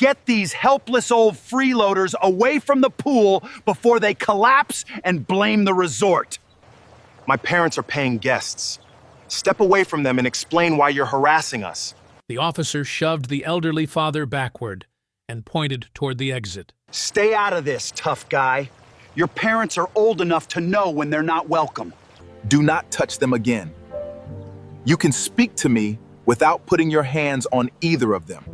Get these helpless old freeloaders away from the pool before they collapse and blame the resort. My parents are paying guests. Step away from them and explain why you're harassing us. The officer shoved the elderly father backward and pointed toward the exit. Stay out of this, tough guy. Your parents are old enough to know when they're not welcome. Do not touch them again. You can speak to me without putting your hands on either of them.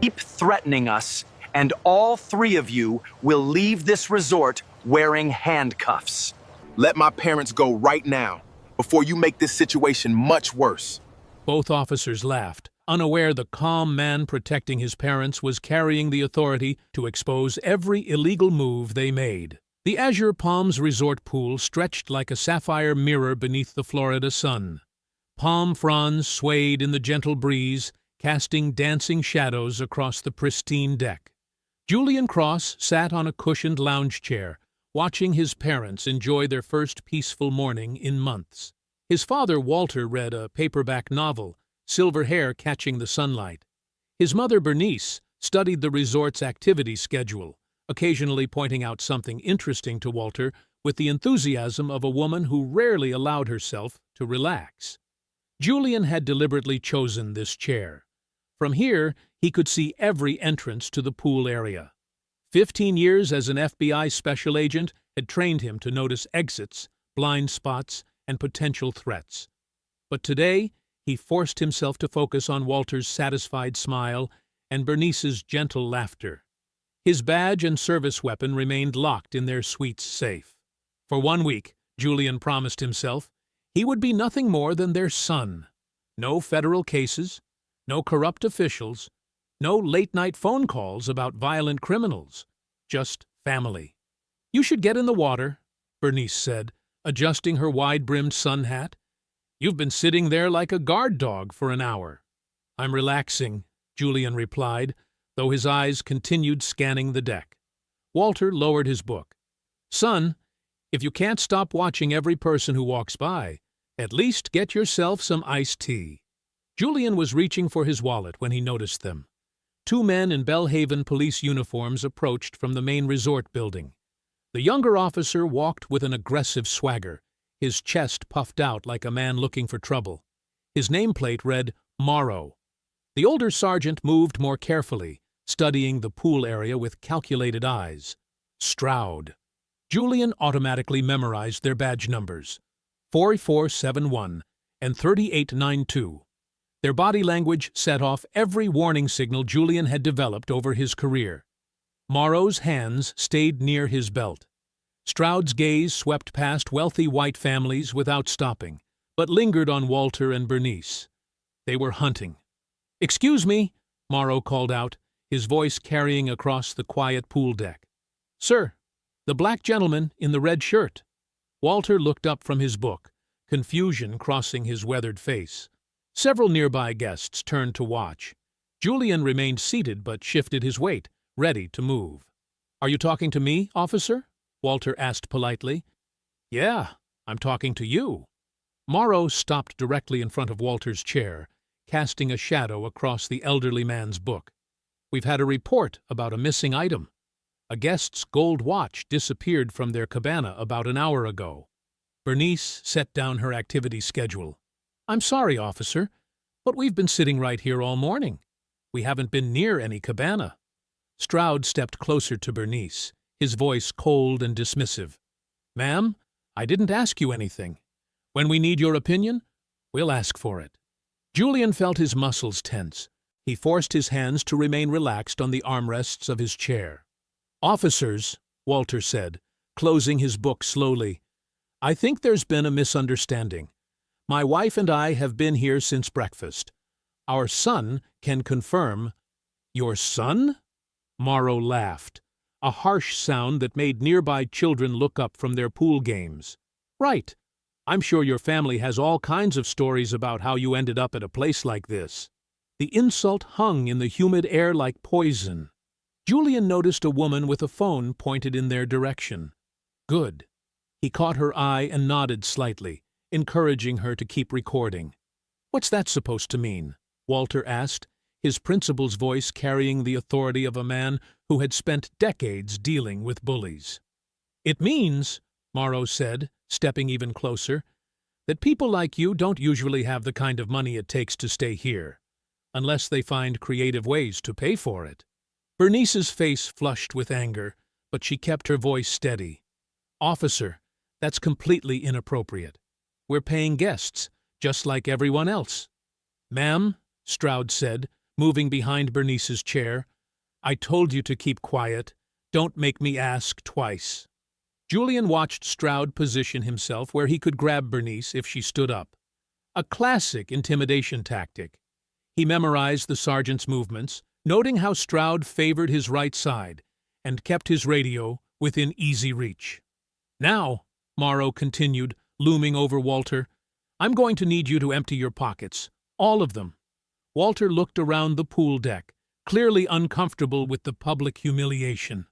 Keep threatening us, and all three of you will leave this resort wearing handcuffs. Let my parents go right now, before you make this situation much worse. Both officers laughed, unaware the calm man protecting his parents was carrying the authority to expose every illegal move they made. The Azure Palms resort pool stretched like a sapphire mirror beneath the Florida sun. Palm fronds swayed in the gentle breeze, casting dancing shadows across the pristine deck. Julian Cross sat on a cushioned lounge chair, watching his parents enjoy their first peaceful morning in months. His father, Walter, read a paperback novel, silver hair catching the sunlight. His mother, Bernice, studied the resort's activity schedule, occasionally pointing out something interesting to Walter with the enthusiasm of a woman who rarely allowed herself to relax. Julian had deliberately chosen this chair. From here, he could see every entrance to the pool area. 15 years as an FBI special agent had trained him to notice exits, blind spots, and potential threats. But today, he forced himself to focus on Walter's satisfied smile and Bernice's gentle laughter. His badge and service weapon remained locked in their suite's safe. For 1 week, Julian promised himself, he would be nothing more than their son. No federal cases, no corrupt officials, no late-night phone calls about violent criminals, just family. "You should get in the water," Bernice said, adjusting her wide-brimmed sun hat. "You've been sitting there like a guard dog for an hour." "I'm relaxing," Julian replied, though his eyes continued scanning the deck. Walter lowered his book. "Son, if you can't stop watching every person who walks by, at least get yourself some iced tea." Julian was reaching for his wallet when he noticed them. 2 men in Bellhaven police uniforms approached from the main resort building. The younger officer walked with an aggressive swagger, his chest puffed out like a man looking for trouble. His nameplate read, Morrow. The older sergeant moved more carefully, studying the pool area with calculated eyes. Stroud. Julian automatically memorized their badge numbers, 4471 and 3892. Their body language set off every warning signal Julian had developed over his career. Morrow's hands stayed near his belt. Stroud's gaze swept past wealthy white families without stopping, but lingered on Walter and Bernice. They were hunting. "Excuse me," Morrow called out, his voice carrying across the quiet pool deck. "Sir, the black gentleman in the red shirt." Walter looked up from his book, confusion crossing his weathered face. Several nearby guests turned to watch. Julian remained seated but shifted his weight, ready to move. "Are you talking to me, officer?" Walter asked politely. "Yeah, I'm talking to you." Morrow stopped directly in front of Walter's chair, casting a shadow across the elderly man's book. "We've had a report about a missing item. A guest's gold watch disappeared from their cabana about an hour ago." Bernice set down her activity schedule. "I'm sorry, officer, but we've been sitting right here all morning. We haven't been near any cabana." Stroud stepped closer to Bernice, his voice cold and dismissive. "Ma'am, I didn't ask you anything. When we need your opinion, we'll ask for it." Julian felt his muscles tense. He forced his hands to remain relaxed on the armrests of his chair. "Officers," Walter said, closing his book slowly, "I think there's been a misunderstanding. My wife and I have been here since breakfast. Our son can confirm—" "Your son?" Morrow laughed, a harsh sound that made nearby children look up from their pool games. "Right. I'm sure your family has all kinds of stories about how you ended up at a place like this." The insult hung in the humid air like poison. Julian noticed a woman with a phone pointed in their direction. "Good." He caught her eye and nodded slightly, encouraging her to keep recording. "What's that supposed to mean?" Walter asked, his principal's voice carrying the authority of a man who had spent decades dealing with bullies. "It means," Morrow said, stepping even closer, "that people like you don't usually have the kind of money it takes to stay here, unless they find creative ways to pay for it." Bernice's face flushed with anger, but she kept her voice steady. "Officer, that's completely inappropriate. We're paying guests, just like everyone else." "Ma'am," Stroud said, moving behind Bernice's chair, "I told you to keep quiet. Don't make me ask twice." Julian watched Stroud position himself where he could grab Bernice if she stood up. A classic intimidation tactic. He memorized the sergeant's movements, noting how Stroud favored his right side and kept his radio within easy reach. "Now," Morrow continued, looming over Walter, "I'm going to need you to empty your pockets, all of them." Walter looked around the pool deck, clearly uncomfortable with the public humiliation.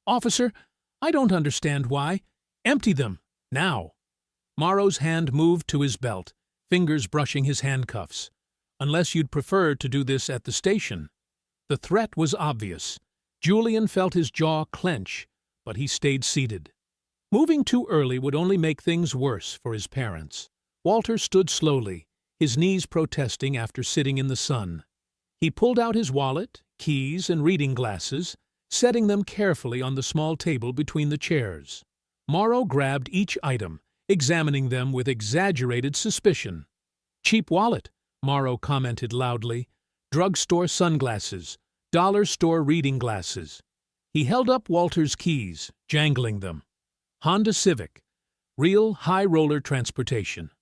"Officer, I don't understand why. Empty them, now." Morrow's hand moved to his belt, fingers brushing his handcuffs. "Unless you'd prefer to do this at the station." The threat was obvious. Julian felt his jaw clench, but he stayed seated. Moving too early would only make things worse for his parents. Walter stood slowly, his knees protesting after sitting in the sun. He pulled out his wallet, keys, and reading glasses, setting them carefully on the small table between the chairs. Morrow grabbed each item, examining them with exaggerated suspicion. "Cheap wallet," Morrow commented loudly. "Drugstore sunglasses, dollar store reading glasses." He held up Walter's keys, jangling them. "Honda Civic, real high-roller transportation."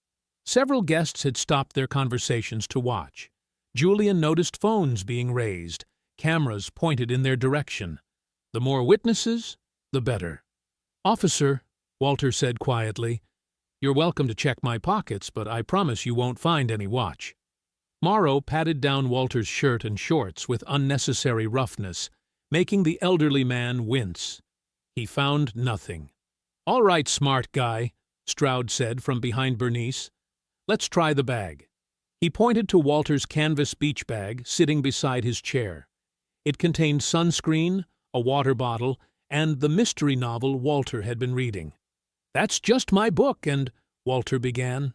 Several guests had stopped their conversations to watch. Julian noticed phones being raised, cameras pointed in their direction. The more witnesses, the better. "Officer," Walter said quietly, "you're welcome to check my pockets, but I promise you won't find any watch." Morrow patted down Walter's shirt and shorts with unnecessary roughness, making the elderly man wince. He found nothing. "All right, smart guy," Stroud said from behind Bernice. "Let's try the bag." He pointed to Walter's canvas beach bag sitting beside his chair. It contained sunscreen, a water bottle, and the mystery novel Walter had been reading. "That's just my book, and—" Walter began.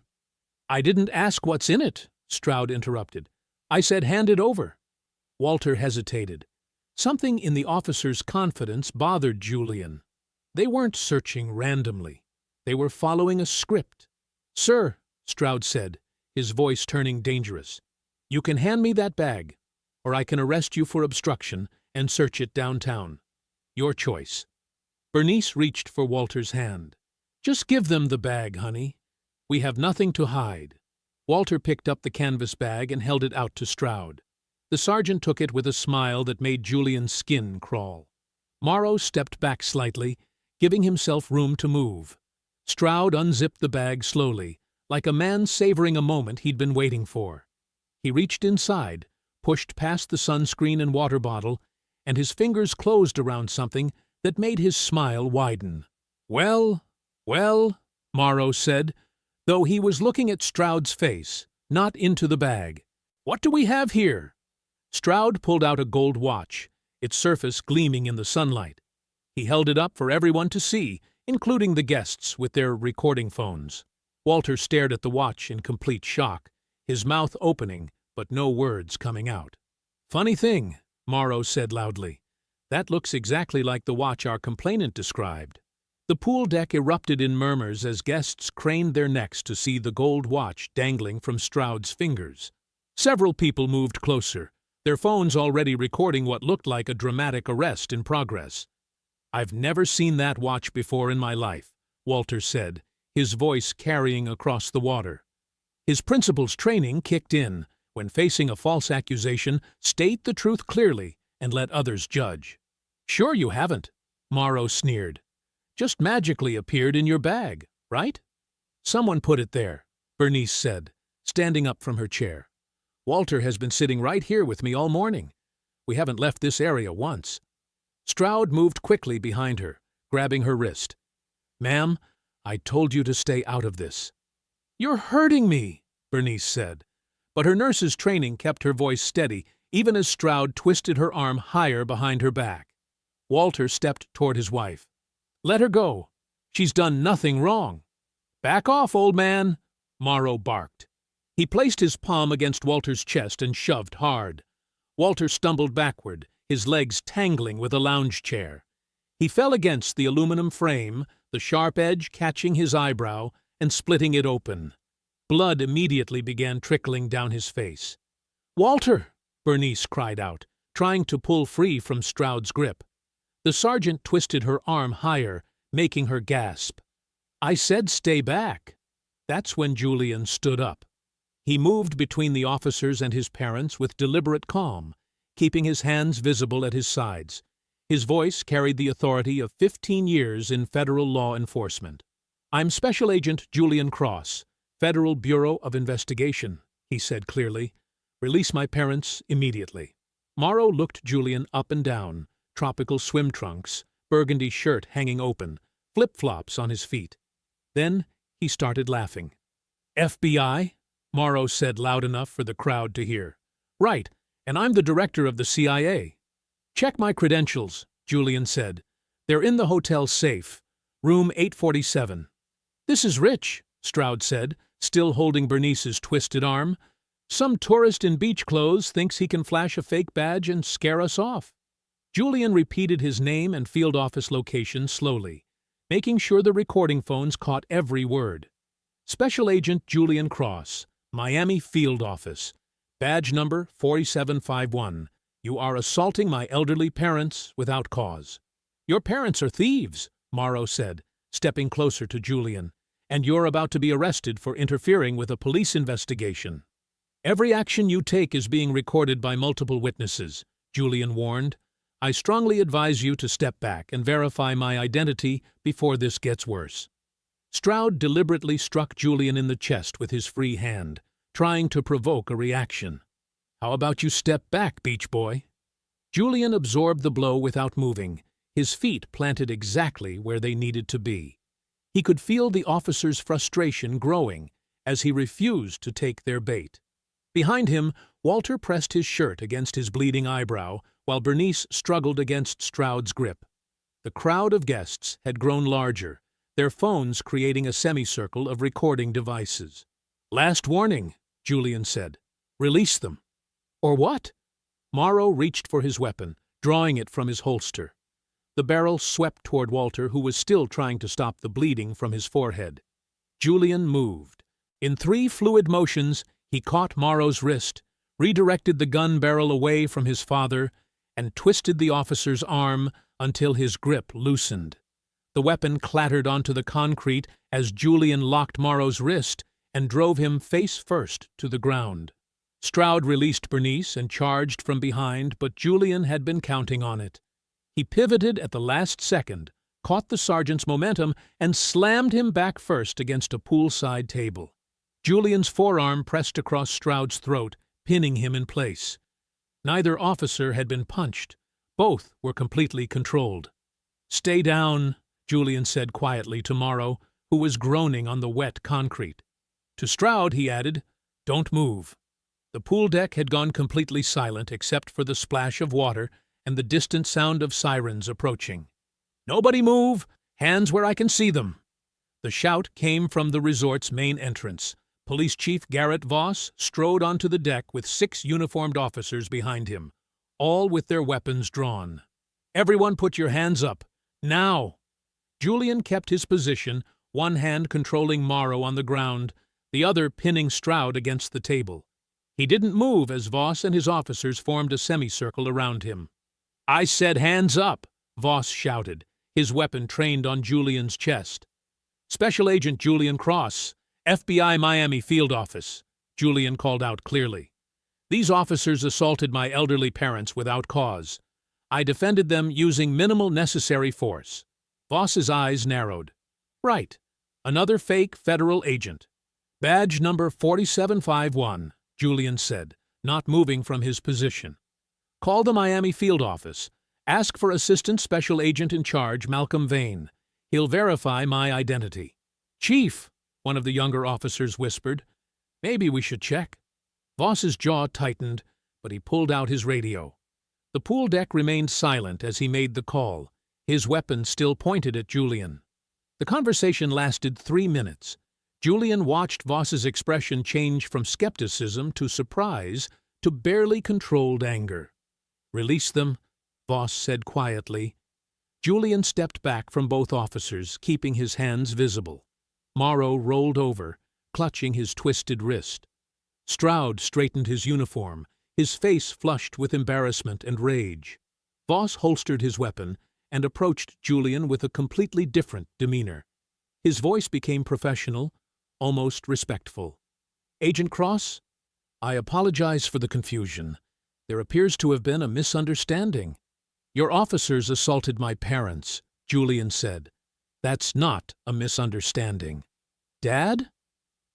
"I didn't ask what's in it," Stroud interrupted. "I said hand it over." Walter hesitated. Something in the officer's confidence bothered Julian. They weren't searching randomly. They were following a script. "Sir," Stroud said, his voice turning dangerous, "you can hand me that bag, or I can arrest you for obstruction and search it downtown. Your choice." Bernice reached for Walter's hand. "Just give them the bag, honey. We have nothing to hide." Walter picked up the canvas bag and held it out to Stroud. The sergeant took it with a smile that made Julian's skin crawl. Morrow stepped back slightly, giving himself room to move. Stroud unzipped the bag slowly, like a man savoring a moment he'd been waiting for. He reached inside, pushed past the sunscreen and water bottle, and his fingers closed around something that made his smile widen. Well, Morrow said, though he was looking at Stroud's face, not into the bag. "What do we have here?" Stroud pulled out a gold watch, its surface gleaming in the sunlight. He held it up for everyone to see, including the guests with their recording phones. Walter stared at the watch in complete shock, his mouth opening, but no words coming out. "Funny thing," Morrow said loudly. "That looks exactly like the watch our complainant described." The pool deck erupted in murmurs as guests craned their necks to see the gold watch dangling from Stroud's fingers. Several people moved closer, their phones already recording what looked like a dramatic arrest in progress. "I've never seen that watch before in my life," Walter said, his voice carrying across the water. His principal's training kicked in. When facing a false accusation, state the truth clearly and let others judge. "Sure you haven't," Morrow sneered. "Just magically appeared in your bag, right?" "Someone put it there," Bernice said, standing up from her chair. "Walter has been sitting right here with me all morning. We haven't left this area once." Stroud moved quickly behind her, grabbing her wrist. "Ma'am, I told you to stay out of this." "You're hurting me," Bernice said. But her nurse's training kept her voice steady even as Stroud twisted her arm higher behind her back. Walter stepped toward his wife. "Let her go. She's done nothing wrong." "Back off, old man," Morrow barked. He placed his palm against Walter's chest and shoved hard. Walter stumbled backward, his legs tangling with a lounge chair. He fell against the aluminum frame, the sharp edge catching his eyebrow and splitting it open. Blood immediately began trickling down his face. "Walter!" Bernice cried out, trying to pull free from Stroud's grip. The sergeant twisted her arm higher, making her gasp. "I said stay back." That's when Julian stood up. He moved between the officers and his parents with deliberate calm, keeping his hands visible at his sides. His voice carried the authority of 15 years in federal law enforcement. "I'm Special Agent Julian Cross, Federal Bureau of Investigation," he said clearly. "Release my parents immediately." Morrow looked Julian up and down, tropical swim trunks, burgundy shirt hanging open, flip-flops on his feet. Then he started laughing. "FBI?" Morrow said loud enough for the crowd to hear. "Right, and I'm the director of the CIA." "Check my credentials," Julian said. "They're in the hotel safe, room 847. "This is rich," Stroud said, still holding Bernice's twisted arm. "Some tourist in beach clothes thinks he can flash a fake badge and scare us off." Julian repeated his name and field office location slowly, making sure the recording phones caught every word. "Special Agent Julian Cross, Miami Field Office. Badge number 4751. You are assaulting my elderly parents without cause." "Your parents are thieves," Morrow said, stepping closer to Julian, "and you're about to be arrested for interfering with a police investigation." "Every action you take is being recorded by multiple witnesses," Julian warned. "I strongly advise you to step back and verify my identity before this gets worse." Stroud deliberately struck Julian in the chest with his free hand, trying to provoke a reaction. "How about you step back, beach boy?" Julian absorbed the blow without moving, his feet planted exactly where they needed to be. He could feel the officer's frustration growing as he refused to take their bait. Behind him, Walter pressed his shirt against his bleeding eyebrow, while Bernice struggled against Stroud's grip. The crowd of guests had grown larger, their phones creating a semicircle of recording devices. "Last warning," Julian said. "Release them." "Or what?" Morrow reached for his weapon, drawing it from his holster. The barrel swept toward Walter, who was still trying to stop the bleeding from his forehead. Julian moved. In 3 fluid motions, he caught Morrow's wrist, redirected the gun barrel away from his father, and twisted the officer's arm until his grip loosened. The weapon clattered onto the concrete as Julian locked Morrow's wrist and drove him face first to the ground. Stroud released Bernice and charged from behind, but Julian had been counting on it. He pivoted at the last second, caught the sergeant's momentum, and slammed him back first against a poolside table. Julian's forearm pressed across Stroud's throat, pinning him in place. Neither officer had been punched. Both were completely controlled. "Stay down," Julian said quietly to Morrow, who was groaning on the wet concrete. To Stroud, he added, "Don't move." The pool deck had gone completely silent except for the splash of water and the distant sound of sirens approaching. "Nobody move! Hands where I can see them!" The shout came from the resort's main entrance. Police Chief Garrett Voss strode onto the deck with 6 uniformed officers behind him, all with their weapons drawn. "Everyone put your hands up! Now!" Julian kept his position, one hand controlling Morrow on the ground, the other pinning Stroud against the table. He didn't move as Voss and his officers formed a semicircle around him. "I said hands up!" Voss shouted, his weapon trained on Julian's chest. "Special Agent Julian Cross, FBI Miami Field Office," Julian called out clearly. "These officers assaulted my elderly parents without cause. I defended them using minimal necessary force." Voss's eyes narrowed. "Right. Another fake federal agent. Badge number 4751, Julian said, not moving from his position. "Call the Miami Field Office. Ask for Assistant Special Agent in Charge, Malcolm Vane. He'll verify my identity." "Chief," one of the younger officers whispered, "maybe we should check." Voss's jaw tightened, but he pulled out his radio. The pool deck remained silent as he made the call, his weapon still pointed at Julian. The conversation lasted 3 minutes. Julian watched Voss's expression change from skepticism to surprise to barely controlled anger. "Release them," Voss said quietly. Julian stepped back from both officers, keeping his hands visible. Morrow rolled over, clutching his twisted wrist. Stroud straightened his uniform, his face flushed with embarrassment and rage. Voss holstered his weapon and approached Julian with a completely different demeanor. His voice became professional, almost respectful. "Agent Cross, I apologize for the confusion. There appears to have been a misunderstanding. Your officers assaulted my parents," Julian said. "That's not a misunderstanding." "Dad?"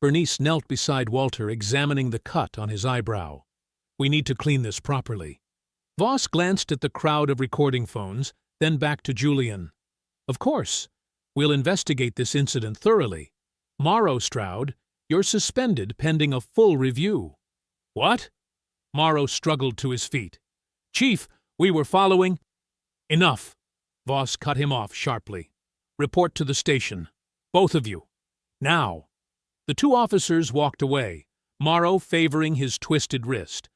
Bernice knelt beside Walter, examining the cut on his eyebrow. "We need to clean this properly." Voss glanced at the crowd of recording phones, then back to Julian. "Of course. We'll investigate this incident thoroughly. Morrow, Stroud, you're suspended pending a full review." "What?" Morrow struggled to his feet. "Chief, we were following—" "Enough!" Voss cut him off sharply. "Report to the station. Both of you. Now." The two officers walked away, Morrow favoring his twisted wrist.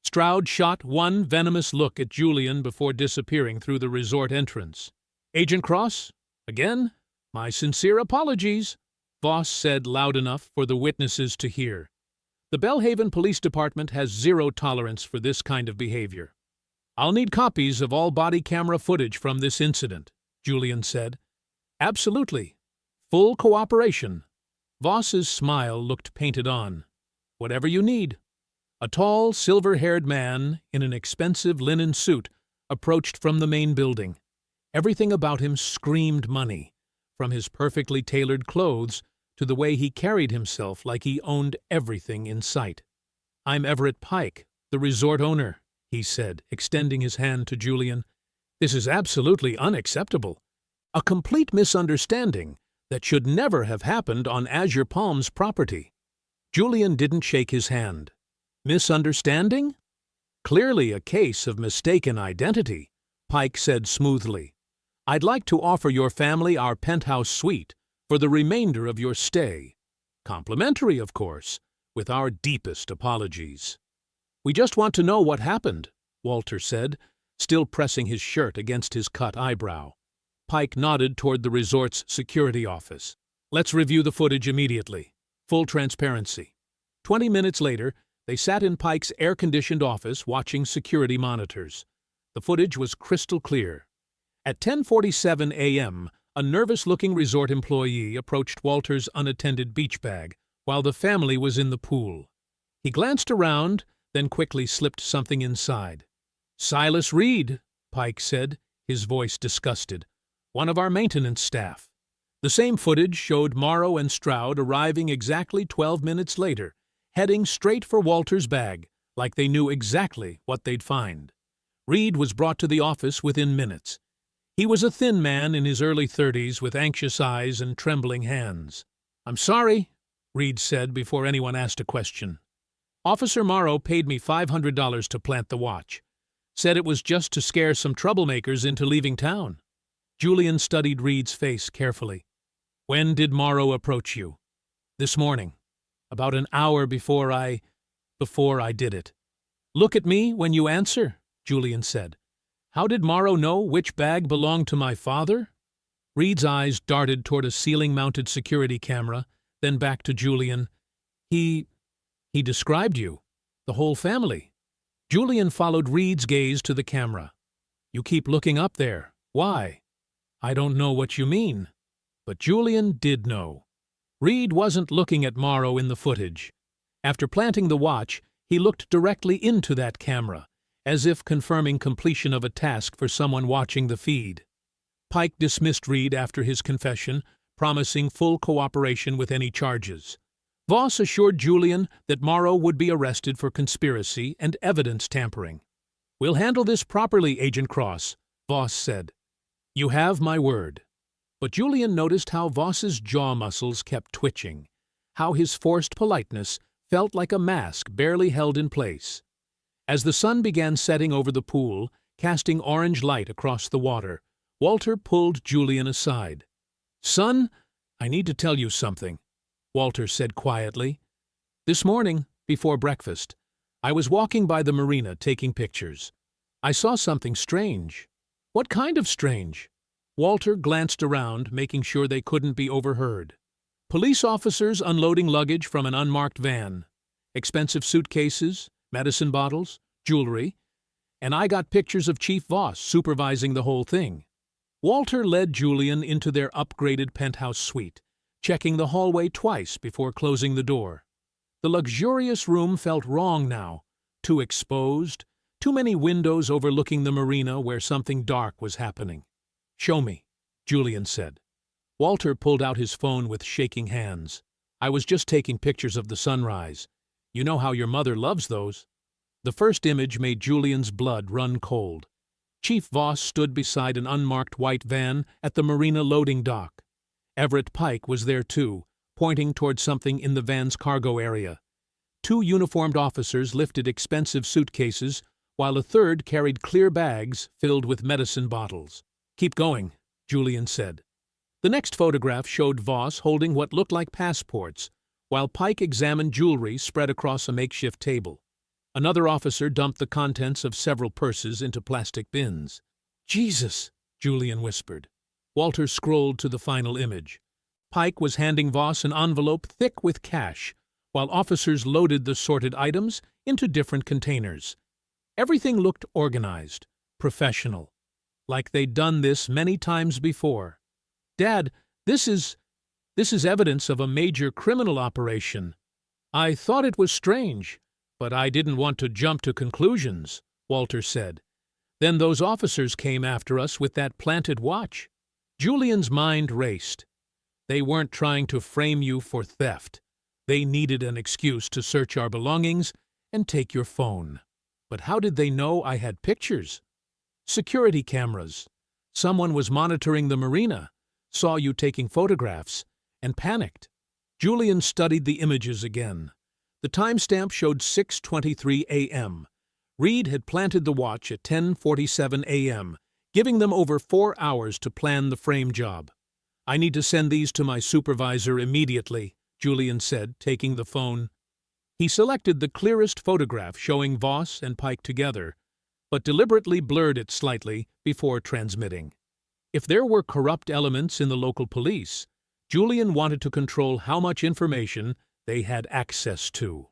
Stroud shot one venomous look at Julian before disappearing through the resort entrance. "Agent Cross, again, my sincere apologies," Voss said loud enough for the witnesses to hear. "The Belhaven Police Department has zero tolerance for this kind of behavior." "I'll need copies of all body camera footage from this incident," Julian said. "Absolutely. Full cooperation." Voss's smile looked painted on. "Whatever you need." A tall, silver-haired man in an expensive linen suit approached from the main building. Everything about him screamed money, from his perfectly tailored clothes to the way he carried himself like he owned everything in sight. "I'm Everett Pike, the resort owner," he said, extending his hand to Julian. "This is absolutely unacceptable. A complete misunderstanding that should never have happened on Azure Palms property." Julian didn't shake his hand. "Misunderstanding? Clearly a case of mistaken identity," Pike said smoothly. "I'd like to offer your family our penthouse suite for the remainder of your stay. Complimentary, of course, with our deepest apologies." "We just want to know what happened," Walter said, still pressing his shirt against his cut eyebrow. Pike nodded toward the resort's security office. "Let's review the footage immediately. Full transparency." 20 minutes later, they sat in Pike's air-conditioned office watching security monitors. The footage was crystal clear. At 10:47 a.m., a nervous-looking resort employee approached Walter's unattended beach bag while the family was in the pool. He glanced around, then quickly slipped something inside. "Silas Reed," Pike said, his voice disgusted. "One of our maintenance staff." The same footage showed Morrow and Stroud arriving exactly 12 minutes later, heading straight for Walter's bag, like they knew exactly what they'd find. Reed was brought to the office within minutes. He was a thin man in his early 30s with anxious eyes and trembling hands. "I'm sorry," Reed said before anyone asked a question. "Officer Morrow paid me $500 to plant the watch. Said it was just to scare some troublemakers into leaving town." Julian studied Reed's face carefully. "When did Morrow approach you?" "This morning. About an hour before I did it." "Look at me when you answer," Julian said. "How did Morrow know which bag belonged to my father?" Reed's eyes darted toward a ceiling-mounted security camera, then back to Julian. He described you, the whole family." Julian followed Reed's gaze to the camera. "You keep looking up there. Why?" "I don't know what you mean." But Julian did know. Reed wasn't looking at Morrow in the footage. After planting the watch, he looked directly into that camera, as if confirming completion of a task for someone watching the feed. Pike dismissed Reed after his confession, promising full cooperation with any charges. Voss assured Julian that Morrow would be arrested for conspiracy and evidence tampering. "We'll handle this properly, Agent Cross," Voss said. "You have my word." But Julian noticed how Voss's jaw muscles kept twitching, how his forced politeness felt like a mask barely held in place. As the sun began setting over the pool, casting orange light across the water, Walter pulled Julian aside. "Son, I need to tell you something," Walter said quietly. "This morning, before breakfast, I was walking by the marina taking pictures. I saw something strange." "What kind of strange?" Walter glanced around, making sure they couldn't be overheard. "Police officers unloading luggage from an unmarked van. Expensive suitcases, medicine bottles, jewelry, and I got pictures of Chief Voss supervising the whole thing." Walter led Julian into their upgraded penthouse suite, checking the hallway twice before closing the door. The luxurious room felt wrong now, too exposed, too many windows overlooking the marina where something dark was happening. "Show me," Julian said. Walter pulled out his phone with shaking hands. "I was just taking pictures of the sunrise. You know how your mother loves those." The first image made Julian's blood run cold. Chief Voss stood beside an unmarked white van at the marina loading dock. Everett Pike was there too, pointing toward something in the van's cargo area. Two uniformed officers lifted expensive suitcases, while a third carried clear bags filled with medicine bottles. "Keep going," Julian said. The next photograph showed Voss holding what looked like passports, while Pike examined jewelry spread across a makeshift table. Another officer dumped the contents of several purses into plastic bins. "Jesus," Julian whispered. Walter scrolled to the final image. Pike was handing Voss an envelope thick with cash, while officers loaded the sorted items into different containers. Everything looked organized, professional, like they'd done this many times before. "Dad, this is evidence of a major criminal operation. I thought it was strange, but I didn't want to jump to conclusions," Walter said. "Then those officers came after us with that planted watch." Julian's mind raced. "They weren't trying to frame you for theft. They needed an excuse to search our belongings and take your phone. But how did they know I had pictures?" "Security cameras. Someone was monitoring the marina, saw you taking photographs, and panicked." Julian studied the images again. The timestamp showed 6:23 a.m. Reed had planted the watch at 10:47 a.m., giving them over 4 hours to plan the frame job. "I need to send these to my supervisor immediately," Julian said, taking the phone. He selected the clearest photograph showing Voss and Pike together, but deliberately blurred it slightly before transmitting. If there were corrupt elements in the local police, Julian wanted to control how much information they had access to.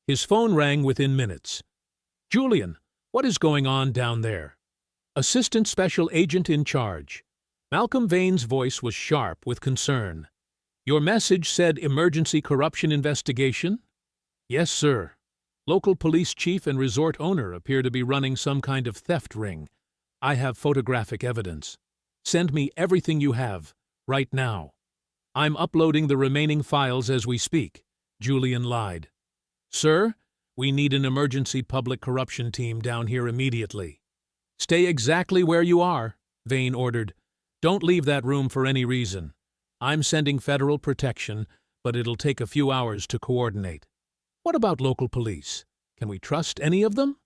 His phone rang within minutes. "Julian, what is going on down there?" "Assistant Special Agent in charge." Malcolm Vane's voice was sharp with concern. "Your message said emergency corruption investigation?" "Yes, sir. Local police chief and resort owner appear to be running some kind of theft ring. I have photographic evidence. Send me everything you have, right now." "I'm uploading the remaining files as we speak," Julian lied. "Sir, we need an emergency public corruption team down here immediately." "Stay exactly where you are," Vane ordered. "Don't leave that room for any reason. I'm sending federal protection, but it'll take a few hours to coordinate." "What about local police? Can we trust any of them?"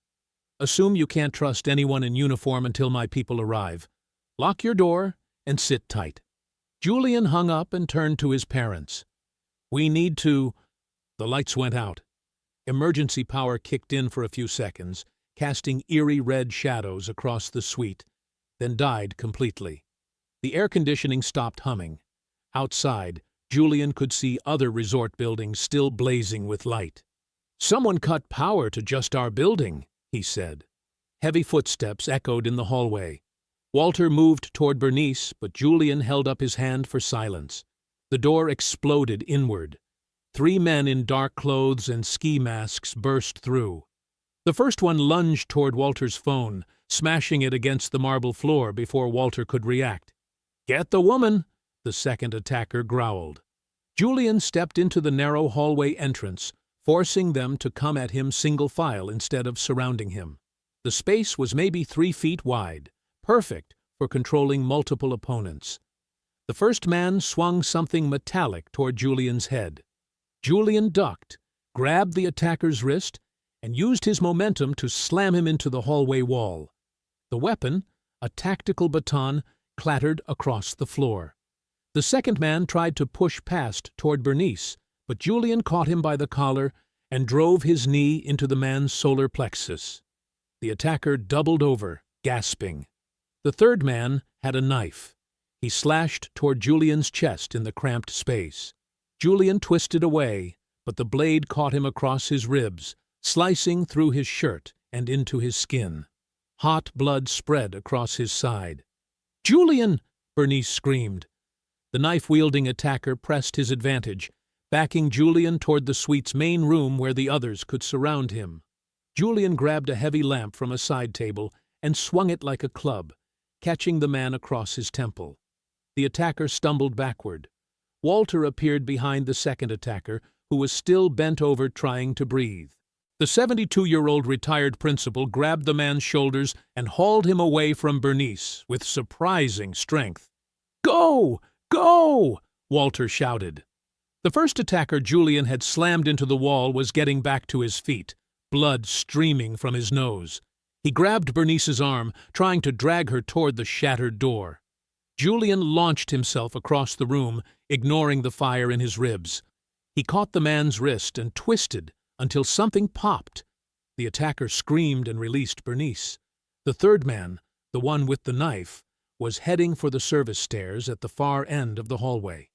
"Assume you can't trust anyone in uniform until my people arrive. Lock your door and sit tight." Julian hung up and turned to his parents. "We need to—" The lights went out. Emergency power kicked in for a few seconds, casting eerie red shadows across the suite, then died completely. The air conditioning stopped humming. Outside, Julian could see other resort buildings still blazing with light. "Someone cut power to just our building," he said. Heavy footsteps echoed in the hallway. Walter moved toward Bernice, but Julian held up his hand for silence. The door exploded inward. 3 men in dark clothes and ski masks burst through. The first one lunged toward Walter's phone, smashing it against the marble floor before Walter could react. "Get the woman!" the second attacker growled. Julian stepped into the narrow hallway entrance, forcing them to come at him single file instead of surrounding him. The space was maybe 3 feet wide, perfect for controlling multiple opponents. The first man swung something metallic toward Julian's head. Julian ducked, grabbed the attacker's wrist, and used his momentum to slam him into the hallway wall. The weapon, a tactical baton, clattered across the floor. The second man tried to push past toward Bernice, but Julian caught him by the collar and drove his knee into the man's solar plexus. The attacker doubled over, gasping. The third man had a knife. He slashed toward Julian's chest in the cramped space. Julian twisted away, but the blade caught him across his ribs, slicing through his shirt and into his skin. Hot blood spread across his side. "Julian!" Bernice screamed. The knife-wielding attacker pressed his advantage, backing Julian toward the suite's main room where the others could surround him. Julian grabbed a heavy lamp from a side table and swung it like a club, catching the man across his temple. The attacker stumbled backward. Walter appeared behind the second attacker, who was still bent over trying to breathe. The 72-year-old retired principal grabbed the man's shoulders and hauled him away from Bernice with surprising strength. "Go! Go!" Walter shouted. The first attacker Julian had slammed into the wall was getting back to his feet, blood streaming from his nose. He grabbed Bernice's arm, trying to drag her toward the shattered door. Julian launched himself across the room, ignoring the fire in his ribs. He caught the man's wrist and twisted until something popped. The attacker screamed and released Bernice. The third man, the one with the knife, was heading for the service stairs at the far end of the hallway.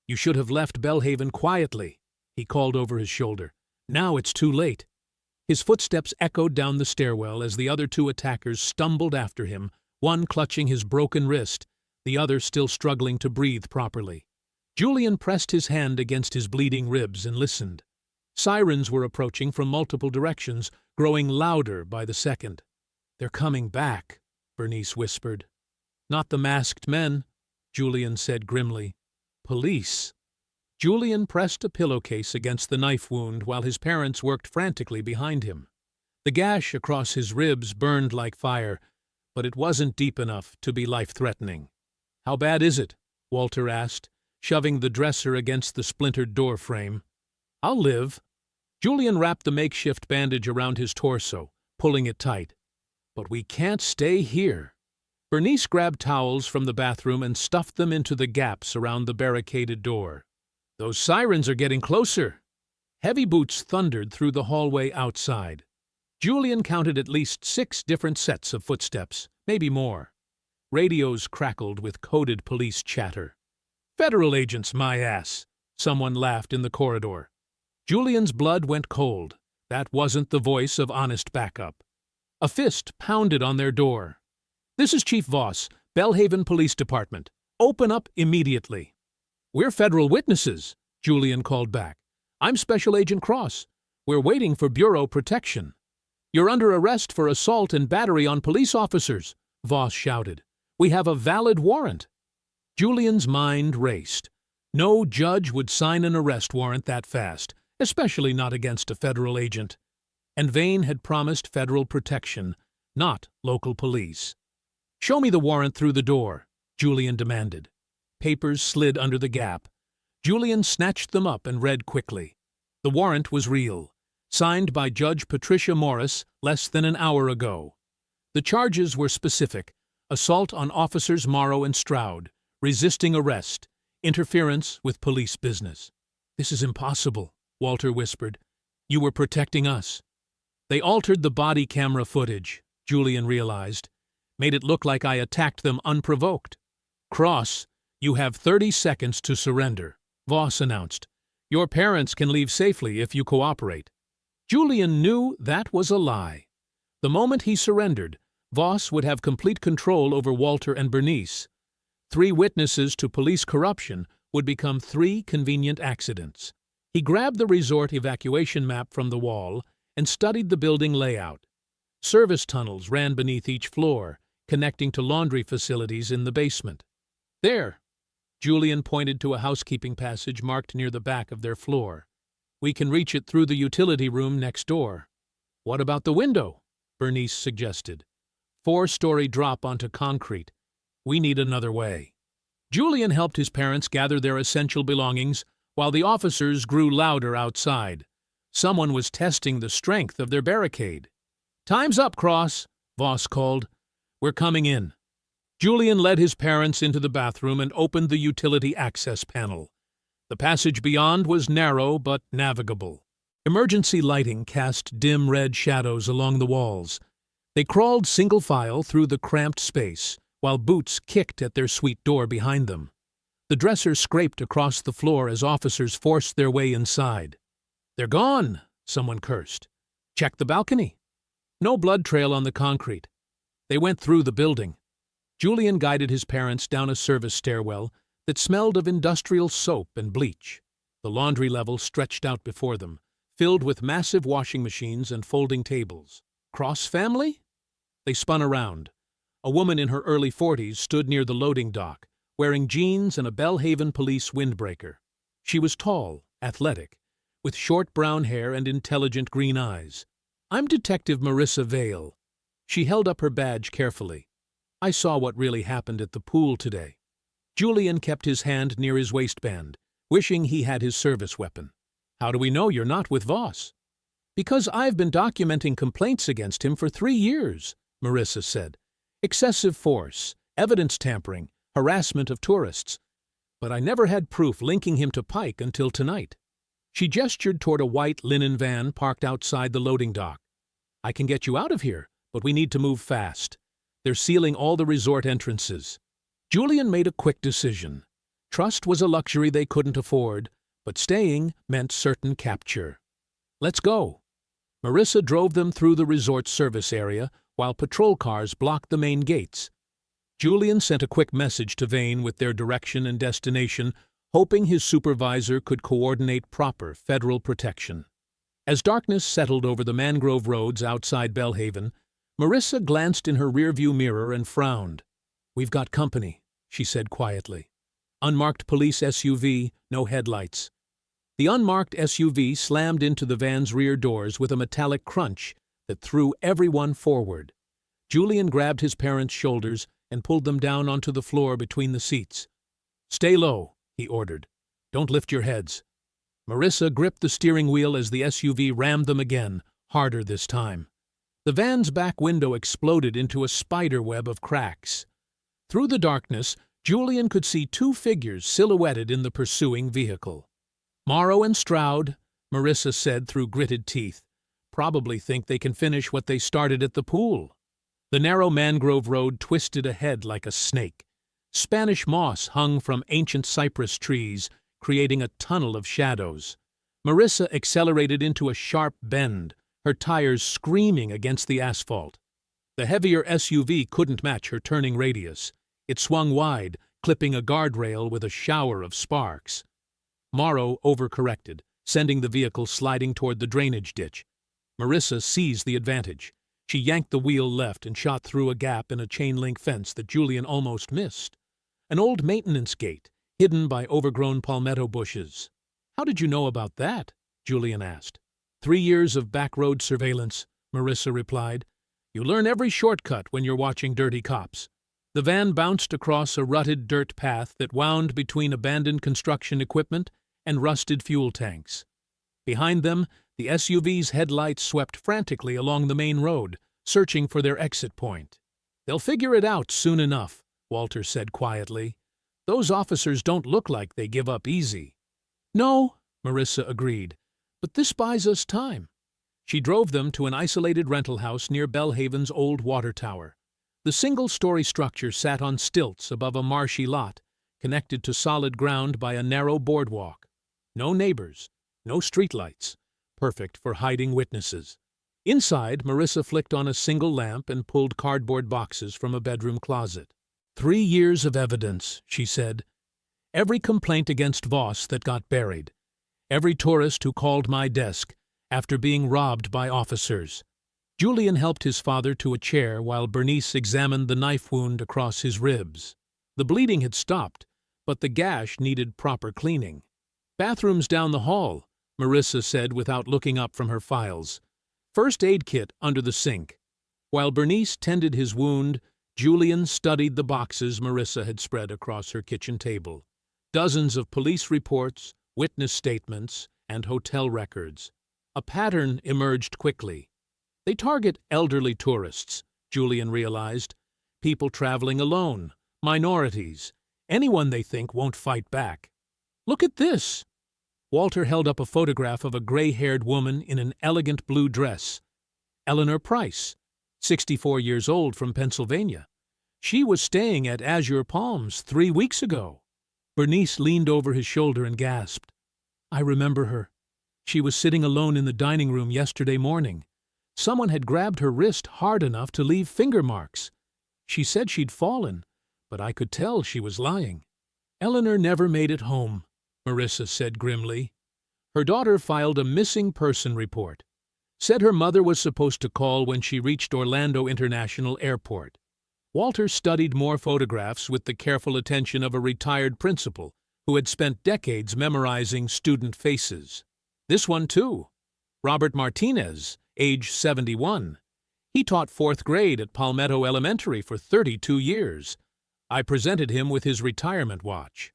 "You should have left Belhaven quietly," he called over his shoulder. "Now it's too late." His footsteps echoed down the stairwell as the other two attackers stumbled after him, one clutching his broken wrist, the other still struggling to breathe properly. Julian pressed his hand against his bleeding ribs and listened. Sirens were approaching from multiple directions, growing louder by the second. "They're coming back," Bernice whispered. "Not the masked men," Julian said grimly. "Police." Julian pressed a pillowcase against the knife wound while his parents worked frantically behind him. The gash across his ribs burned like fire, but it wasn't deep enough to be life-threatening. "How bad is it?" Walter asked, shoving the dresser against the splintered door frame. "I'll live." Julian wrapped the makeshift bandage around his torso, pulling it tight. "But we can't stay here." Bernice grabbed towels from the bathroom and stuffed them into the gaps around the barricaded door. "Those sirens are getting closer." Heavy boots thundered through the hallway outside. Julian counted at least 6 different sets of footsteps, maybe more. Radios crackled with coded police chatter. "Federal agents, my ass!" Someone laughed in the corridor. Julian's blood went cold. That wasn't the voice of honest backup. A fist pounded on their door. "This is Chief Voss, Belhaven Police Department. Open up immediately." "We're federal witnesses," Julian called back. "I'm Special Agent Cross. We're waiting for bureau protection." "You're under arrest for assault and battery on police officers," Voss shouted. "We have a valid warrant." Julian's mind raced. No judge would sign an arrest warrant that fast, especially not against a federal agent. And Vane had promised federal protection, not local police. "Show me the warrant through the door," Julian demanded. Papers slid under the gap. Julian snatched them up and read quickly. The warrant was real, signed by Judge Patricia Morris less than an hour ago. The charges were specific: assault on officers Morrow and Stroud, resisting arrest, interference with police business. "This is impossible," Walter whispered. "You were protecting us." "They altered the body camera footage," Julian realized. "Made it look like I attacked them unprovoked." "Cross, you have 30 seconds to surrender," Voss announced. "Your parents can leave safely if you cooperate." Julian knew that was a lie. The moment he surrendered, Voss would have complete control over Walter and Bernice. 3 witnesses to police corruption would become 3 convenient accidents. He grabbed the resort evacuation map from the wall and studied the building layout. Service tunnels ran beneath each floor, connecting to laundry facilities in the basement. "There," Julian pointed to a housekeeping passage marked near the back of their floor. "We can reach it through the utility room next door." "What about the window?" Bernice suggested. 4-story drop onto concrete. "We need another way." Julian helped his parents gather their essential belongings while the officers grew louder outside. Someone was testing the strength of their barricade. "Time's up, Cross," Voss called. "We're coming in." Julian led his parents into the bathroom and opened the utility access panel. The passage beyond was narrow but navigable. Emergency lighting cast dim red shadows along the walls. They crawled single file through the cramped space, while boots kicked at their suite door behind them. The dresser scraped across the floor as officers forced their way inside. "They're gone," someone cursed. "Check the balcony." No blood trail on the concrete. They went through the building. Julian guided his parents down a service stairwell that smelled of industrial soap and bleach. The laundry level stretched out before them, filled with massive washing machines and folding tables. Cross family? They spun around. A woman in her early 40s stood near the loading dock, wearing jeans and a Belhaven police windbreaker. She was tall, athletic, with short brown hair and intelligent green eyes. "I'm Detective Marissa Vale." She held up her badge carefully. "I saw what really happened at the pool today." Julian kept his hand near his waistband, wishing he had his service weapon. "How do we know you're not with Voss?" "Because I've been documenting complaints against him for 3 years," Marissa said. "Excessive force, evidence tampering, harassment of tourists. But I never had proof linking him to Pike until tonight." She gestured toward a white linen van parked outside the loading dock. "I can get you out of here, but we need to move fast. They're sealing all the resort entrances." Julian made a quick decision. Trust was a luxury they couldn't afford, but staying meant certain capture. "Let's go." Marissa drove them through the resort service area, while patrol cars blocked the main gates. Julian sent a quick message to Vane with their direction and destination, hoping his supervisor could coordinate proper federal protection. As darkness settled over the mangrove roads outside Belhaven, Marissa glanced in her rearview mirror and frowned. "We've got company," she said quietly. Unmarked police SUV, no headlights. The unmarked SUV slammed into the van's rear doors with a metallic crunch that threw everyone forward. Julian grabbed his parents' shoulders and pulled them down onto the floor between the seats. "Stay low," he ordered. "Don't lift your heads." Marissa gripped the steering wheel as the SUV rammed them again, harder this time. The van's back window exploded into a spider web of cracks. Through the darkness, Julian could see 2 figures silhouetted in the pursuing vehicle. "Morrow and Stroud," Marissa said through gritted teeth, "probably think they can finish what they started at the pool." The narrow mangrove road twisted ahead like a snake. Spanish moss hung from ancient cypress trees, creating a tunnel of shadows. Marissa accelerated into a sharp bend, her tires screaming against the asphalt. The heavier SUV couldn't match her turning radius. It swung wide, clipping a guardrail with a shower of sparks. Morrow overcorrected, sending the vehicle sliding toward the drainage ditch. Marissa seized the advantage. She yanked the wheel left and shot through a gap in a chain-link fence that Julian almost missed. An old maintenance gate, hidden by overgrown palmetto bushes. "How did you know about that?" Julian asked. 3 years of backroad surveillance," Marissa replied. "You learn every shortcut when you're watching Dirty Cops." The van bounced across a rutted dirt path that wound between abandoned construction equipment and rusted fuel tanks. Behind them, the SUV's headlights swept frantically along the main road, searching for their exit point. "They'll figure it out soon enough," Walter said quietly. "Those officers don't look like they give up easy." "No," Marissa agreed, "but this buys us time." She drove them to an isolated rental house near Belhaven's old water tower. The single-story structure sat on stilts above a marshy lot, connected to solid ground by a narrow boardwalk. No neighbors, no streetlights, perfect for hiding witnesses. Inside, Marissa flicked on a single lamp and pulled cardboard boxes from a bedroom closet. 3 years of evidence, she said. Every complaint against Voss that got buried. Every tourist who called my desk after being robbed by officers. Julian helped his father to a chair while Bernice examined the knife wound across his ribs. The bleeding had stopped, but the gash needed proper cleaning. "Bathrooms down the hall," Marissa said without looking up from her files. "First aid kit under the sink." While Bernice tended his wound, Julian studied the boxes Marissa had spread across her kitchen table. Dozens of police reports, witness statements, and hotel records. A pattern emerged quickly. They target elderly tourists, Julian realized, people traveling alone, minorities, anyone they think won't fight back. Look at this! Walter held up a photograph of a gray-haired woman in an elegant blue dress. Eleanor Price, 64 years old, from Pennsylvania. She was staying at Azure Palms 3 weeks ago. Bernice leaned over his shoulder and gasped. I remember her. She was sitting alone in the dining room yesterday morning. Someone had grabbed her wrist hard enough to leave finger marks. She said she'd fallen, but I could tell she was lying. Eleanor never made it home, Marissa said grimly. Her daughter filed a missing person report. Said her mother was supposed to call when she reached Orlando International Airport. Walter studied more photographs with the careful attention of a retired principal who had spent decades memorizing student faces. This one, too. Robert Martinez, age 71. He taught 4th grade at Palmetto Elementary for 32 years. I presented him with his retirement watch.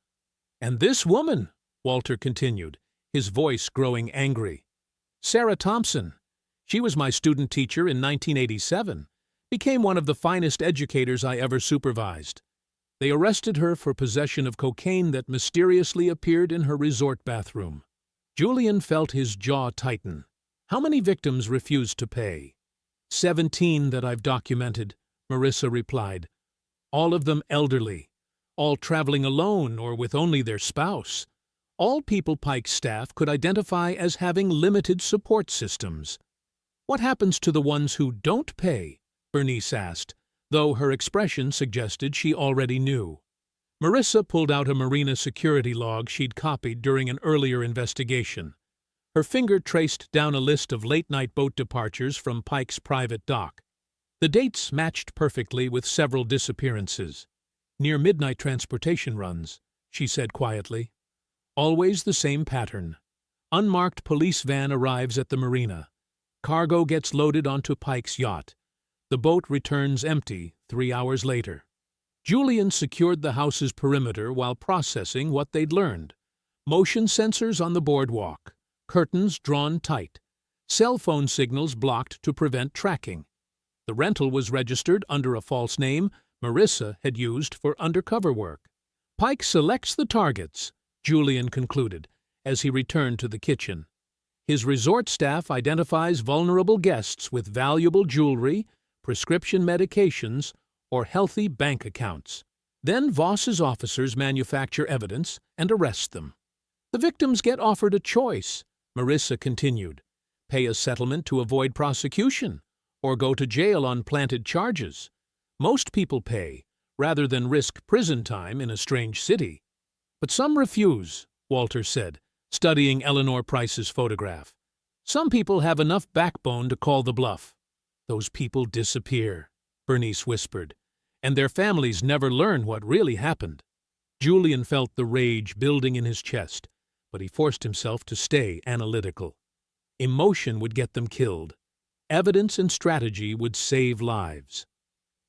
And this woman, Walter continued, his voice growing angry. Sarah Thompson. She was my student teacher in 1987, became one of the finest educators I ever supervised. They arrested her for possession of cocaine that mysteriously appeared in her resort bathroom. Julian felt his jaw tighten. How many victims refused to pay? 17 that I've documented, Marissa replied. All of them elderly, all traveling alone or with only their spouse. All people Pike's staff could identify as having limited support systems. What happens to the ones who don't pay? Bernice asked, though her expression suggested she already knew. Marissa pulled out a marina security log she'd copied during an earlier investigation. Her finger traced down a list of late-night boat departures from Pike's private dock. The dates matched perfectly with several disappearances. Near midnight transportation runs, she said quietly. Always the same pattern. Unmarked police van arrives at the marina. Cargo gets loaded onto Pike's yacht. The boat returns empty 3 hours later. Julian secured the house's perimeter while processing what they'd learned. Motion sensors on the boardwalk, curtains drawn tight, cell phone signals blocked to prevent tracking. The rental was registered under a false name Marissa had used for undercover work. Pike selects the targets, Julian concluded, as he returned to the kitchen. His resort staff identifies vulnerable guests with valuable jewelry, prescription medications, or healthy bank accounts. Then Voss's officers manufacture evidence and arrest them. The victims get offered a choice, Marissa continued. Pay a settlement to avoid prosecution, or go to jail on planted charges. Most people pay, rather than risk prison time in a strange city. But some refuse, Walter said, studying Eleanor Price's photograph. Some people have enough backbone to call the bluff. Those people disappear, Bernice whispered, and their families never learn what really happened. Julian felt the rage building in his chest, but he forced himself to stay analytical. Emotion would get them killed. Evidence and strategy would save lives.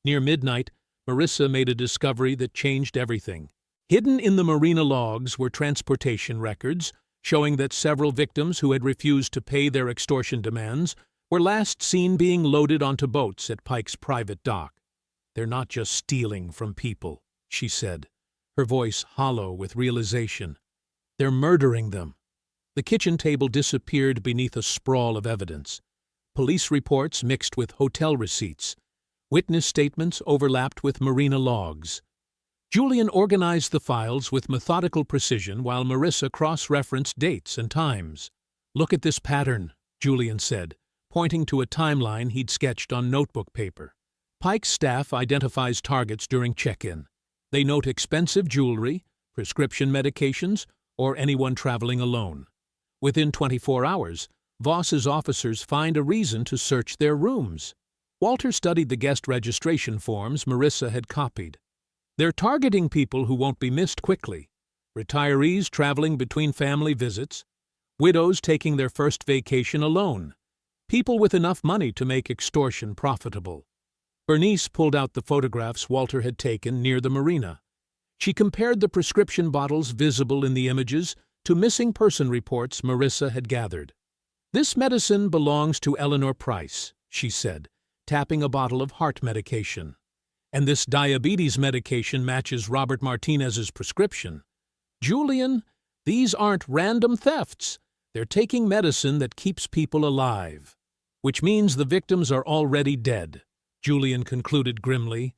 Near midnight, Marissa made a discovery that changed everything. Hidden in the marina logs were transportation records showing that several victims who had refused to pay their extortion demands were last seen being loaded onto boats at Pike's private dock. They're not just stealing from people, she said, her voice hollow with realization. They're murdering them. The kitchen table disappeared beneath a sprawl of evidence. Police reports mixed with hotel receipts. Witness statements overlapped with marina logs. Julian organized the files with methodical precision while Marissa cross-referenced dates and times. Look at this pattern, Julian said, pointing to a timeline he'd sketched on notebook paper. Pike's staff identifies targets during check-in. They note expensive jewelry, prescription medications, or anyone traveling alone. Within 24 hours, Voss's officers find a reason to search their rooms. Walter studied the guest registration forms Marissa had copied. They're targeting people who won't be missed quickly. Retirees traveling between family visits, widows taking their first vacation alone, people with enough money to make extortion profitable. Bernice pulled out the photographs Walter had taken near the marina. She compared the prescription bottles visible in the images to missing person reports Marissa had gathered. "This medicine belongs to Eleanor Price," she said, tapping a bottle of heart medication. "And this diabetes medication matches Robert Martinez's prescription. Julian, these aren't random thefts. They're taking medicine that keeps people alive." "Which means the victims are already dead," Julian concluded grimly.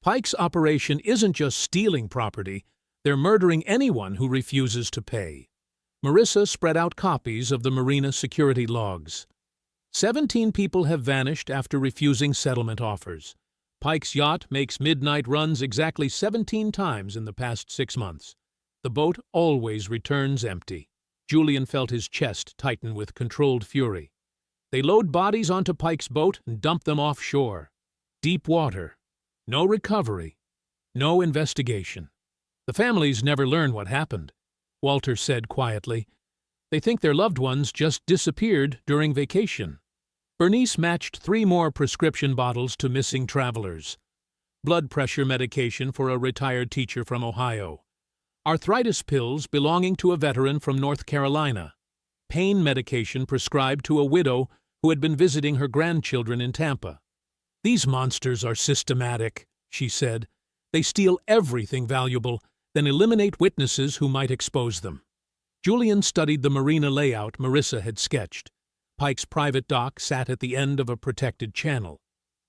"Pike's operation isn't just stealing property, they're murdering anyone who refuses to pay." Marissa spread out copies of the marina security logs. 17 people have vanished after refusing settlement offers. Pike's yacht makes midnight runs exactly 17 times in the past 6 months. The boat always returns empty. Julian felt his chest tighten with controlled fury. They load bodies onto Pike's boat and dump them offshore. Deep water. No recovery. No investigation. The families never learn what happened, Walter said quietly. They think their loved ones just disappeared during vacation. Bernice matched 3 more prescription bottles to missing travelers. Blood pressure medication for a retired teacher from Ohio. Arthritis pills belonging to a veteran from North Carolina. Pain medication prescribed to a widow who had been visiting her grandchildren in Tampa. "These monsters are systematic," she said. "They steal everything valuable, then eliminate witnesses who might expose them." Julian studied the marina layout Marissa had sketched. Pike's private dock sat at the end of a protected channel.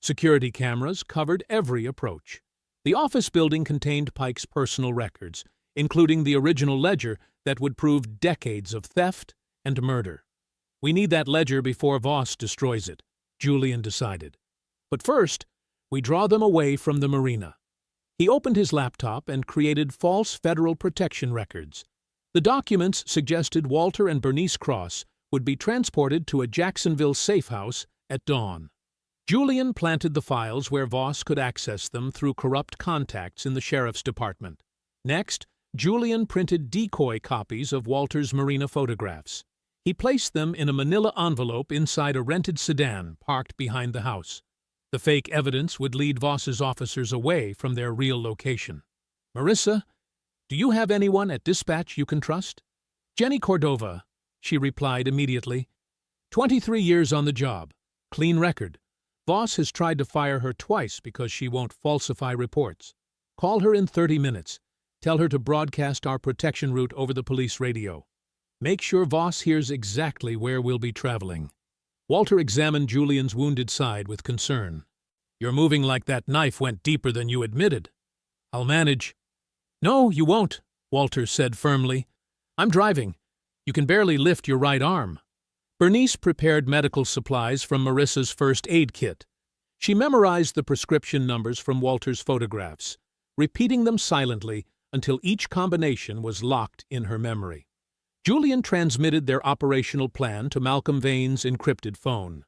Security cameras covered every approach. The office building contained Pike's personal records, including the original ledger that would prove decades of theft and murder. "We need that ledger before Voss destroys it," Julian decided. "But first, we draw them away from the marina." He opened his laptop and created false federal protection records. The documents suggested Walter and Bernice Cross would be transported to a Jacksonville safe house at dawn. Julian planted the files where Voss could access them through corrupt contacts in the sheriff's department. Next, Julian printed decoy copies of Walter's marina photographs. He placed them in a manila envelope inside a rented sedan parked behind the house. The fake evidence would lead Voss's officers away from their real location. "Marissa, do you have anyone at dispatch you can trust?" "Jenny Cordova," she replied immediately. 23 years on the job. Clean record. Voss has tried to fire her twice because she won't falsify reports. Call her in 30 minutes. Tell her to broadcast our protection route over the police radio. Make sure Voss hears exactly where we'll be traveling." Walter examined Julian's wounded side with concern. "You're moving like that knife went deeper than you admitted." "I'll manage." "No, you won't," Walter said firmly. "I'm driving. You can barely lift your right arm." Bernice prepared medical supplies from Marissa's first aid kit. She memorized the prescription numbers from Walter's photographs, repeating them silently until each combination was locked in her memory. Julian transmitted their operational plan to Malcolm Vane's encrypted phone.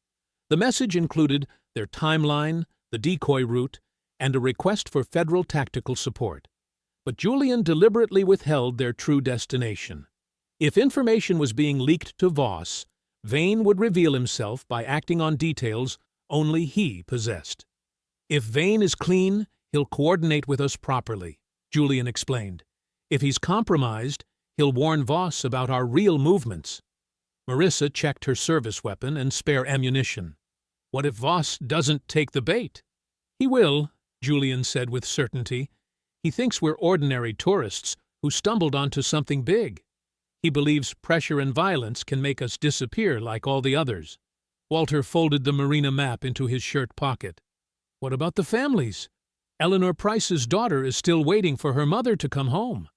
The message included their timeline, the decoy route, and a request for federal tactical support. But Julian deliberately withheld their true destination. If information was being leaked to Voss, Vane would reveal himself by acting on details only he possessed. "If Vane is clean, he'll coordinate with us properly," Julian explained. "If he's compromised, he'll warn Voss about our real movements." Marissa checked her service weapon and spare ammunition. "What if Voss doesn't take the bait?" "He will," Julian said with certainty. "He thinks we're ordinary tourists who stumbled onto something big. He believes pressure and violence can make us disappear like all the others." Walter folded the marina map into his shirt pocket. "What about the families? Eleanor Price's daughter is still waiting for her mother to come home."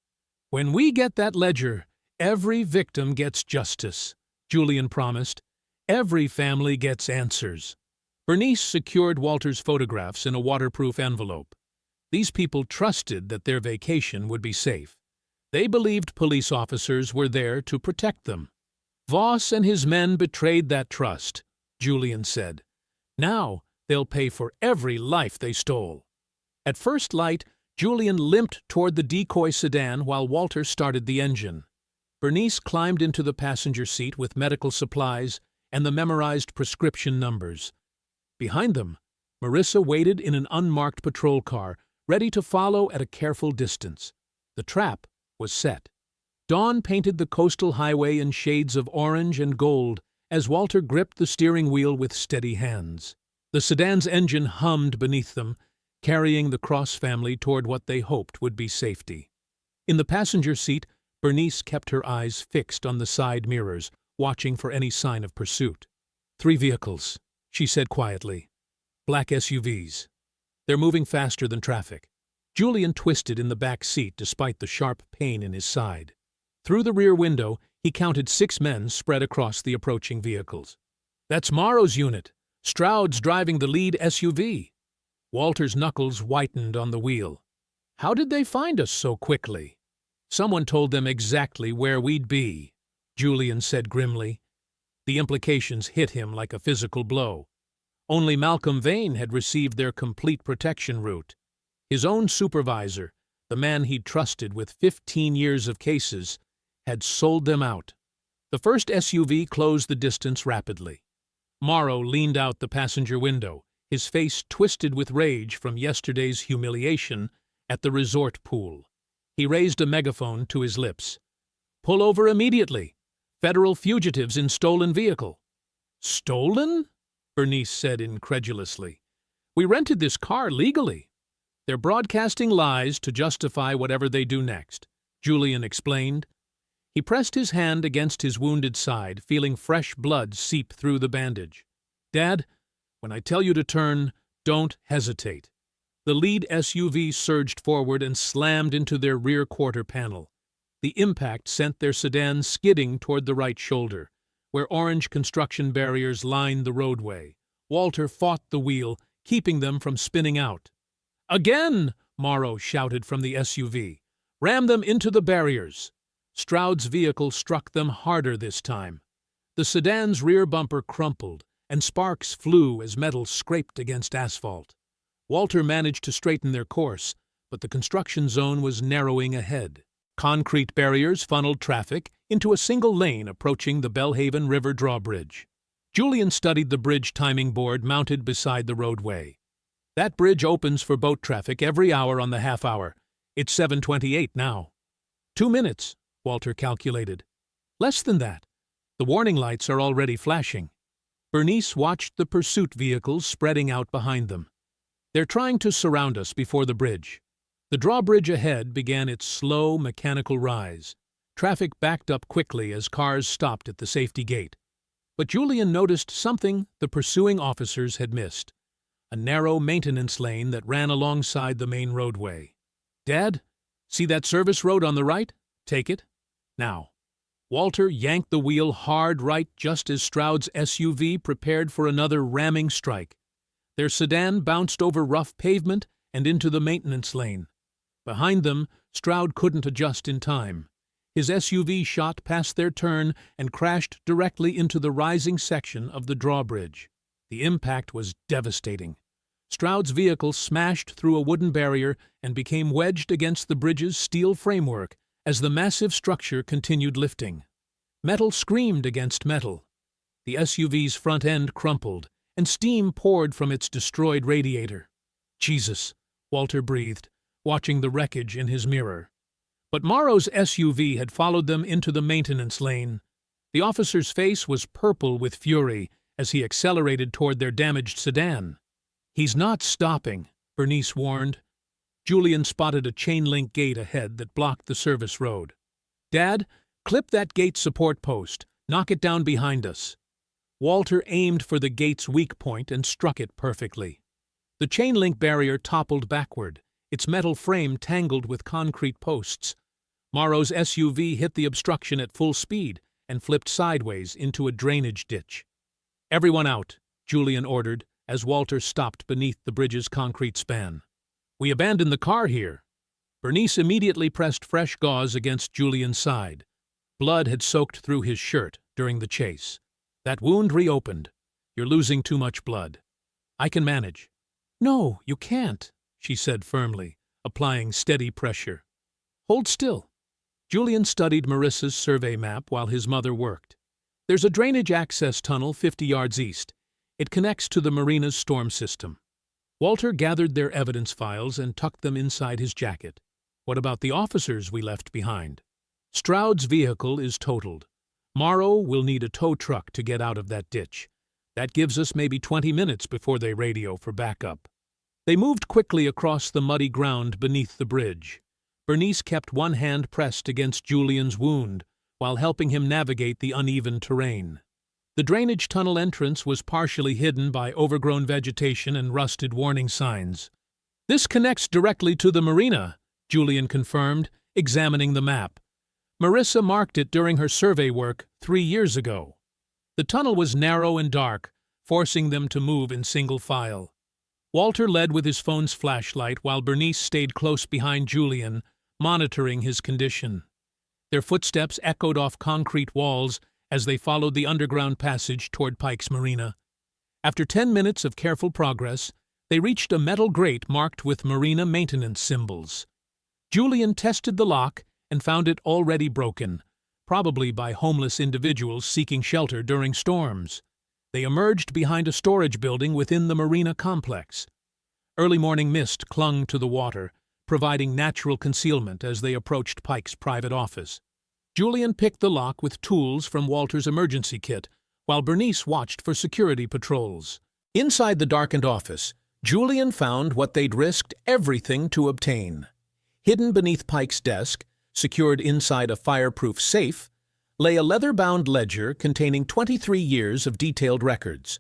"When we get that ledger, every victim gets justice," Julian promised. "Every family gets answers." Bernice secured Walter's photographs in a waterproof envelope. These people trusted that their vacation would be safe. They believed police officers were there to protect them. "Voss and his men betrayed that trust," Julian said. "Now they'll pay for every life they stole." At first light, Julian limped toward the decoy sedan while Walter started the engine. Bernice climbed into the passenger seat with medical supplies and the memorized prescription numbers. Behind them, Marissa waited in an unmarked patrol car, ready to follow at a careful distance. The trap was set. Dawn painted the coastal highway in shades of orange and gold as Walter gripped the steering wheel with steady hands. The sedan's engine hummed beneath them, carrying the Cross family toward what they hoped would be safety. In the passenger seat, Bernice kept her eyes fixed on the side mirrors, watching for any sign of pursuit. 3 vehicles, she said quietly. Black SUVs. They're moving faster than traffic. Julian twisted in the back seat despite the sharp pain in his side. Through the rear window, he counted 6 men spread across the approaching vehicles. That's Morrow's unit. Stroud's driving the lead SUV. Walter's knuckles whitened on the wheel. How did they find us so quickly? Someone told them exactly where we'd be, Julian said grimly. The implications hit him like a physical blow. Only Malcolm Vane had received their complete protection route. His own supervisor, the man he'd trusted with 15 years of cases, had sold them out. The first SUV closed the distance rapidly. Morrow leaned out the passenger window, his face twisted with rage from yesterday's humiliation at the resort pool. He raised a megaphone to his lips. "Pull over immediately! Federal fugitives in stolen vehicle." "Stolen?" Bernice said incredulously. "We rented this car legally." "They're broadcasting lies to justify whatever they do next," Julian explained. He pressed his hand against his wounded side, feeling fresh blood seep through the bandage. "Dad, when I tell you to turn, don't hesitate." The lead SUV surged forward and slammed into their rear quarter panel. The impact sent their sedan skidding toward the right shoulder, where orange construction barriers lined the roadway. Walter fought the wheel, keeping them from spinning out. "Again!" Morrow shouted from the SUV. "Ram them into the barriers." Stroud's vehicle struck them harder this time. The sedan's rear bumper crumpled, and sparks flew as metal scraped against asphalt. Walter managed to straighten their course, but the construction zone was narrowing ahead. Concrete barriers funneled traffic into a single lane approaching the Belhaven River drawbridge. Julian studied the bridge timing board mounted beside the roadway. "That bridge opens for boat traffic every hour on the half-hour. It's 7:28 now." 2 minutes, Walter calculated. Less than that. The warning lights are already flashing. Bernice watched the pursuit vehicles spreading out behind them. "They're trying to surround us before the bridge." The drawbridge ahead began its slow, mechanical rise. Traffic backed up quickly as cars stopped at the safety gate. But Julian noticed something the pursuing officers had missed: a narrow maintenance lane that ran alongside the main roadway. "Dad, see that service road on the right? Take it. Now." Walter yanked the wheel hard right just as Stroud's SUV prepared for another ramming strike. Their sedan bounced over rough pavement and into the maintenance lane. Behind them, Stroud couldn't adjust in time. His SUV shot past their turn and crashed directly into the rising section of the drawbridge. The impact was devastating. Stroud's vehicle smashed through a wooden barrier and became wedged against the bridge's steel framework as the massive structure continued lifting. Metal screamed against metal. The SUV's front end crumpled, and steam poured from its destroyed radiator. "Jesus," Walter breathed, watching the wreckage in his mirror. But Morrow's SUV had followed them into the maintenance lane. The officer's face was purple with fury as he accelerated toward their damaged sedan. "He's not stopping," Bernice warned. Julian spotted a chain-link gate ahead that blocked the service road. "Dad, clip that gate support post. Knock it down behind us." Walter aimed for the gate's weak point and struck it perfectly. The chain-link barrier toppled backward, its metal frame tangled with concrete posts. Morrow's SUV hit the obstruction at full speed and flipped sideways into a drainage ditch. "Everyone out," Julian ordered as Walter stopped beneath the bridge's concrete span. "We abandoned the car here." Bernice immediately pressed fresh gauze against Julian's side. Blood had soaked through his shirt during the chase. "That wound reopened. You're losing too much blood. I can manage." "No, you can't," she said firmly, applying steady pressure. "Hold still." Julian studied Marissa's survey map while his mother worked. "There's a drainage access tunnel 50 yards east. It connects to the marina's storm system." Walter gathered their evidence files and tucked them inside his jacket. "What about the officers we left behind?" "Stroud's vehicle is totaled. Morrow will need a tow truck to get out of that ditch. That gives us maybe 20 minutes before they radio for backup. They moved quickly across the muddy ground beneath the bridge. Bernice kept one hand pressed against Julian's wound while helping him navigate the uneven terrain. The drainage tunnel entrance was partially hidden by overgrown vegetation and rusted warning signs. "This connects directly to the marina," Julian confirmed, examining the map. Marissa marked it during her survey work 3 years ago. The tunnel was narrow and dark, forcing them to move in single file. Walter led with his phone's flashlight while Bernice stayed close behind Julian, monitoring his condition. Their footsteps echoed off concrete walls as they followed the underground passage toward Pike's Marina. After 10 minutes of careful progress, they reached a metal grate marked with marina maintenance symbols. Julian tested the lock and found it already broken, probably by homeless individuals seeking shelter during storms. They emerged behind a storage building within the marina complex. Early morning mist clung to the water, providing natural concealment as they approached Pike's private office. Julian picked the lock with tools from Walter's emergency kit, while Bernice watched for security patrols. Inside the darkened office, Julian found what they'd risked everything to obtain. Hidden beneath Pike's desk, secured inside a fireproof safe, lay a leather-bound ledger containing 23 years of detailed records.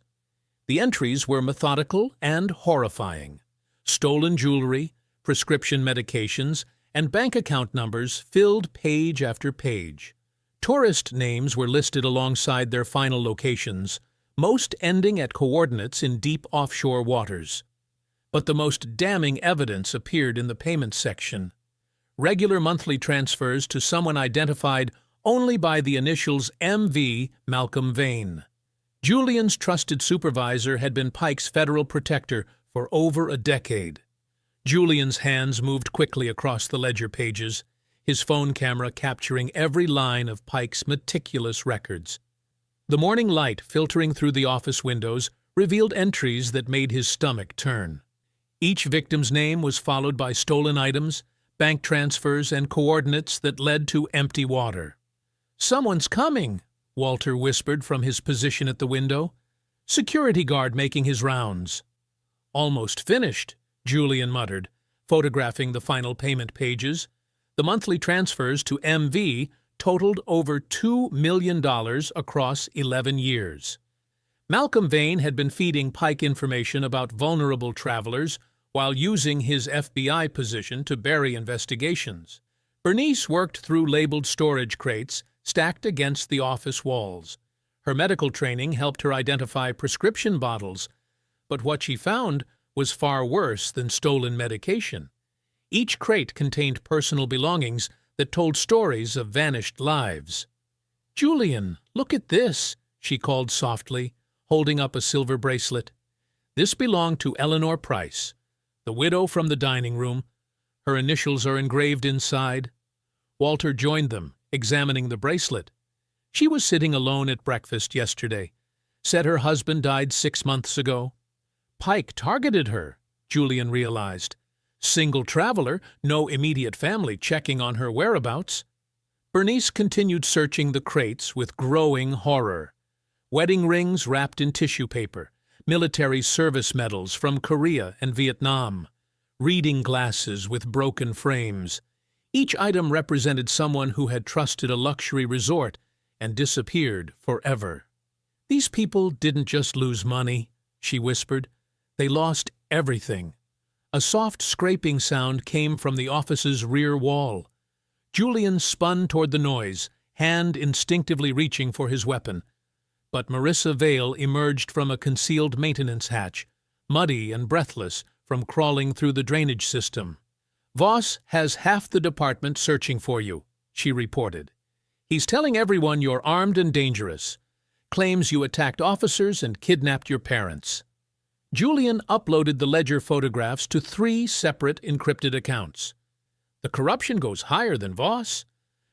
The entries were methodical and horrifying. Stolen jewelry, prescription medications, and bank account numbers filled page after page. Tourist names were listed alongside their final locations, most ending at coordinates in deep offshore waters. But the most damning evidence appeared in the payments section. Regular monthly transfers to someone identified only by the initials M.V. Malcolm Vane. Julian's trusted supervisor had been Pike's federal protector for over a decade. Julian's hands moved quickly across the ledger pages, his phone camera capturing every line of Pike's meticulous records. The morning light filtering through the office windows revealed entries that made his stomach turn. Each victim's name was followed by stolen items, bank transfers, and coordinates that led to empty water. "Someone's coming," Walter whispered from his position at the window. "Security guard making his rounds." "Almost finished," Julian muttered, photographing the final payment pages. The monthly transfers to MV totaled over $2 million across 11 years. Malcolm Vane had been feeding Pike information about vulnerable travelers while using his FBI position to bury investigations. Bernice worked through labeled storage crates stacked against the office walls. Her medical training helped her identify prescription bottles, but what she found was far worse than stolen medication. Each crate contained personal belongings that told stories of vanished lives. "Julian, look at this," she called softly, holding up a silver bracelet. This belonged to Eleanor Price, the widow from the dining room. Her initials are engraved inside. Walter joined them, examining the bracelet. She was sitting alone at breakfast yesterday. Said her husband died 6 months ago. Pike targeted her, Julian realized. Single traveler, no immediate family checking on her whereabouts. Bernice continued searching the crates with growing horror. Wedding rings wrapped in tissue paper, military service medals from Korea and Vietnam, reading glasses with broken frames. Each item represented someone who had trusted a luxury resort and disappeared forever. "These people didn't just lose money," she whispered. "They lost everything." A soft scraping sound came from the office's rear wall. Julian spun toward the noise, hand instinctively reaching for his weapon. But Marissa Vale emerged from a concealed maintenance hatch, muddy and breathless from crawling through the drainage system. "Voss has half the department searching for you," she reported. "He's telling everyone you're armed and dangerous. Claims you attacked officers and kidnapped your parents." Julian uploaded the ledger photographs to 3 separate encrypted accounts. "The corruption goes higher than Voss.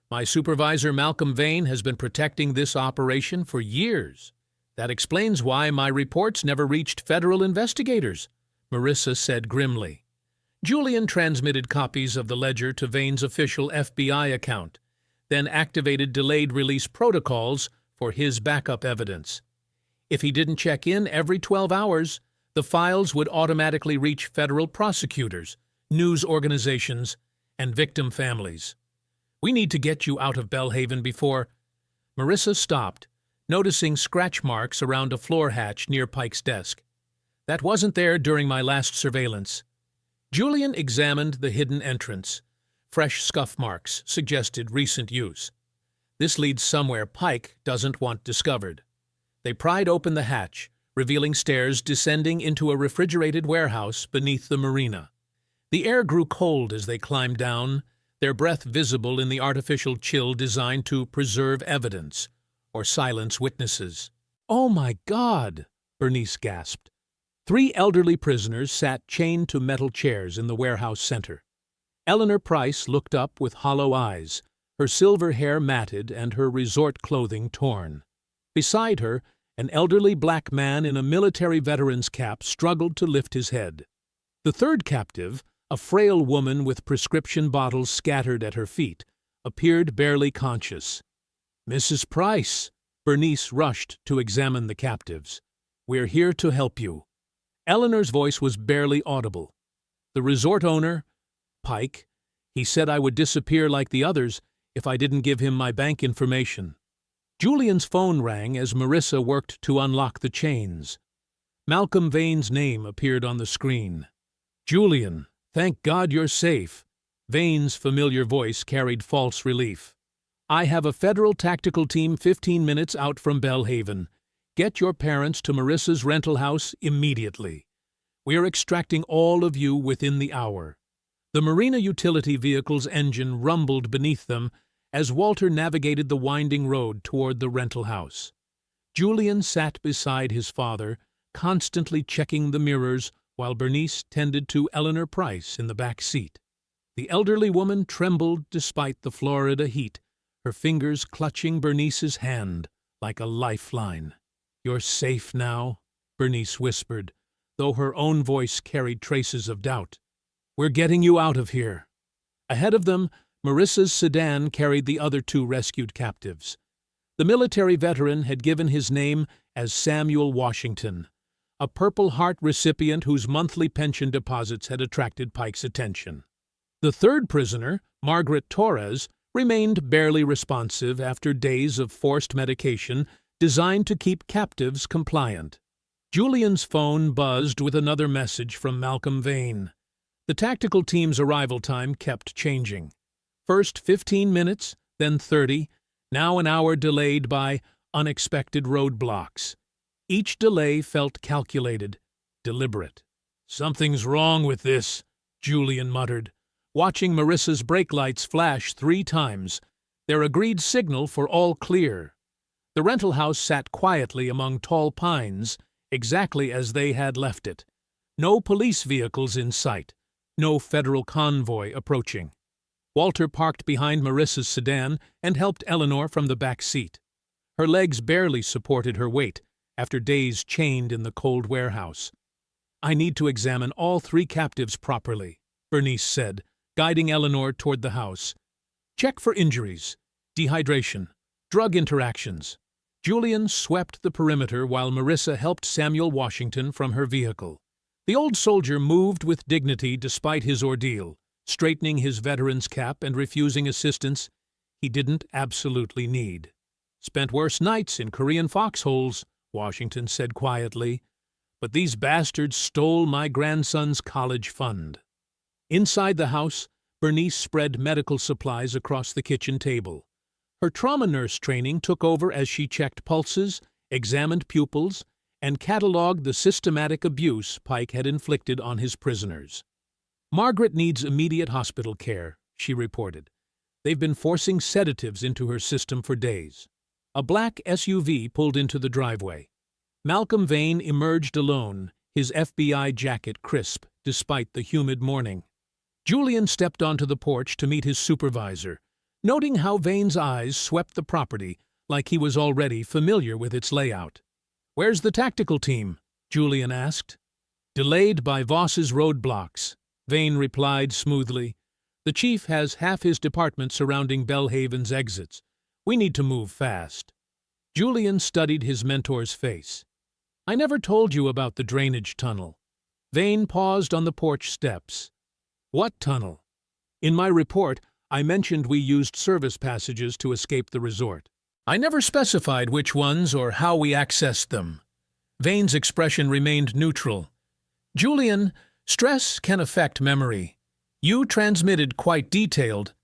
My supervisor Malcolm Vane has been protecting this operation for years. That explains why my reports never reached federal investigators," Marissa said grimly. Julian transmitted copies of the ledger to Vane's official FBI account. then activated delayed release protocols for his backup evidence. If he didn't check in every 12 hours, the files would automatically reach federal prosecutors, news organizations, and victim families. We need to get you out of Belhaven before... Marissa stopped, noticing scratch marks around a floor hatch near Pike's desk. That wasn't there during my last surveillance. Julian examined the hidden entrance. Fresh scuff marks suggested recent use. This leads somewhere Pike doesn't want discovered. They pried open the hatch, revealing stairs descending into a refrigerated warehouse beneath the marina. The air grew cold as they climbed down, their breath visible in the artificial chill designed to preserve evidence or silence witnesses. "Oh my God!" Bernice gasped. 3 elderly prisoners sat chained to metal chairs in the warehouse center. Eleanor Price looked up with hollow eyes, her silver hair matted and her resort clothing torn. Beside her, an elderly black man in a military veteran's cap struggled to lift his head. The third captive, a frail woman with prescription bottles scattered at her feet, appeared barely conscious. "Mrs. Price," Bernice rushed to examine the captives. "We're here to help you." Eleanor's voice was barely audible. "The resort owner, Pike, he said I would disappear like the others if I didn't give him my bank information." Julian's phone rang as Marissa worked to unlock the chains. Malcolm Vane's name appeared on the screen. "Julian, thank God you're safe." Vane's familiar voice carried false relief. "I have a federal tactical team 15 minutes out from Belhaven. Get your parents to Marissa's rental house immediately. We're extracting all of you within the hour." The Marina utility vehicle's engine rumbled beneath them as Walter navigated the winding road toward the rental house. Julian sat beside his father, constantly checking the mirrors while Bernice tended to Eleanor Price in the back seat. The elderly woman trembled despite the Florida heat, her fingers clutching Bernice's hand like a lifeline. "You're safe now," Bernice whispered, though her own voice carried traces of doubt. "We're getting you out of here." Ahead of them, Marissa's sedan carried the other 2 rescued captives. The military veteran had given his name as Samuel Washington, a Purple Heart recipient whose monthly pension deposits had attracted Pike's attention. The third prisoner, Margaret Torres, remained barely responsive after days of forced medication designed to keep captives compliant. Julian's phone buzzed with another message from Malcolm Vane. The tactical team's arrival time kept changing. First 15 minutes, then 30, now an hour delayed by unexpected roadblocks. Each delay felt calculated, deliberate. "Something's wrong with this," Julian muttered, watching Marissa's brake lights flash 3 times, their agreed signal for all clear. The rental house sat quietly among tall pines, exactly as they had left it. No police vehicles in sight, no federal convoy approaching. Walter parked behind Marissa's sedan and helped Eleanor from the back seat. Her legs barely supported her weight after days chained in the cold warehouse. "I need to examine all 3 captives properly," Bernice said, guiding Eleanor toward the house. "Check for injuries, dehydration, drug interactions." Julian swept the perimeter while Marissa helped Samuel Washington from her vehicle. The old soldier moved with dignity despite his ordeal, straightening his veteran's cap and refusing assistance he didn't absolutely need. "Spent worse nights in Korean foxholes," Washington said quietly, "but these bastards stole my grandson's college fund." Inside the house, Bernice spread medical supplies across the kitchen table. Her trauma nurse training took over as she checked pulses, examined pupils, and cataloged the systematic abuse Pike had inflicted on his prisoners. "Margaret needs immediate hospital care," she reported. "They've been forcing sedatives into her system for days." A black SUV pulled into the driveway. Malcolm Vane emerged alone, his FBI jacket crisp despite the humid morning. Julian stepped onto the porch to meet his supervisor, noting how Vane's eyes swept the property like he was already familiar with its layout. "Where's the tactical team?" Julian asked. "Delayed by Voss's roadblocks," Vane replied smoothly. The chief has half his department surrounding Bellhaven's exits. We need to move fast. Julian studied his mentor's face. I never told you about the drainage tunnel. Vane paused on the porch steps. What tunnel? In my report, I mentioned we used service passages to escape the resort. I never specified which ones or how we accessed them. Vane's expression remained neutral. Julian, stress can affect memory. You transmitted quite detailed.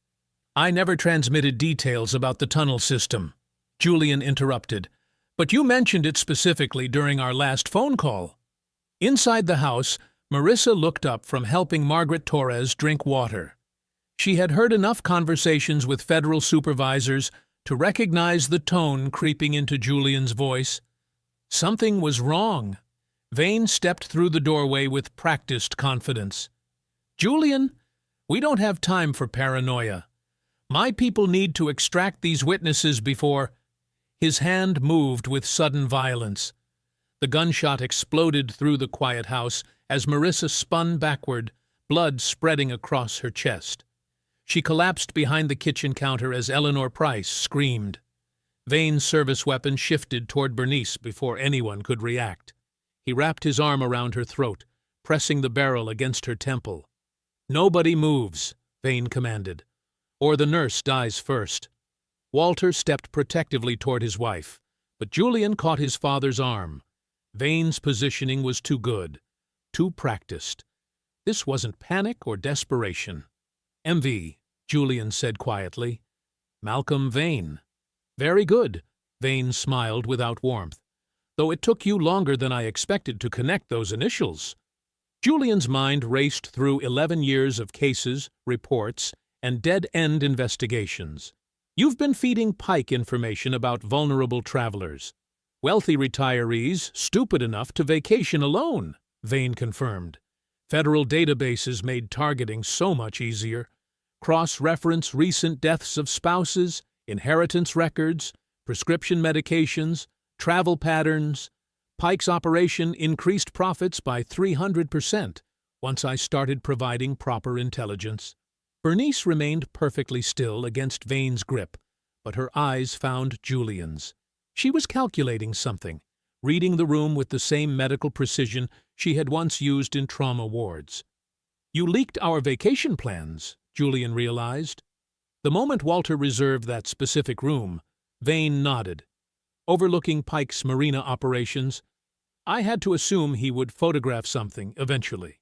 I never transmitted details about the tunnel system. Julian interrupted. But you mentioned it specifically during our last phone call. Inside the house, Marissa looked up from helping Margaret Torres drink water. She had heard enough conversations with federal supervisors to recognize the tone creeping into Julian's voice. Something was wrong. Vane stepped through the doorway with practiced confidence. Julian, we don't have time for paranoia. My people need to extract these witnesses before... His hand moved with sudden violence. The gunshot exploded through the quiet house as Marissa spun backward, blood spreading across her chest. She collapsed behind the kitchen counter as Eleanor Price screamed. Vane's service weapon shifted toward Bernice before anyone could react. He wrapped his arm around her throat, pressing the barrel against her temple. Nobody moves, Vane commanded, or the nurse dies first. Walter stepped protectively toward his wife, but Julian caught his father's arm. Vane's positioning was too good, too practiced. This wasn't panic or desperation. MV, Julian said quietly. Malcolm Vane. Very good, Vane smiled without warmth, though it took you longer than I expected to connect those initials. Julian's mind raced through 11 years of cases, reports, and dead-end investigations. You've been feeding Pike information about vulnerable travelers. Wealthy retirees stupid enough to vacation alone, Vane confirmed. Federal databases made targeting so much easier. Cross-reference recent deaths of spouses, inheritance records, prescription medications, travel patterns. Pike's operation increased profits by 300% once I started providing proper intelligence. Bernice remained perfectly still against Vane's grip, but her eyes found Julian's. She was calculating something, reading the room with the same medical precision she had once used in trauma wards. You leaked our vacation plans, Julian realized. The moment Walter reserved that specific room, Vane nodded. Overlooking Pike's marina operations, I had to assume he would photograph something eventually.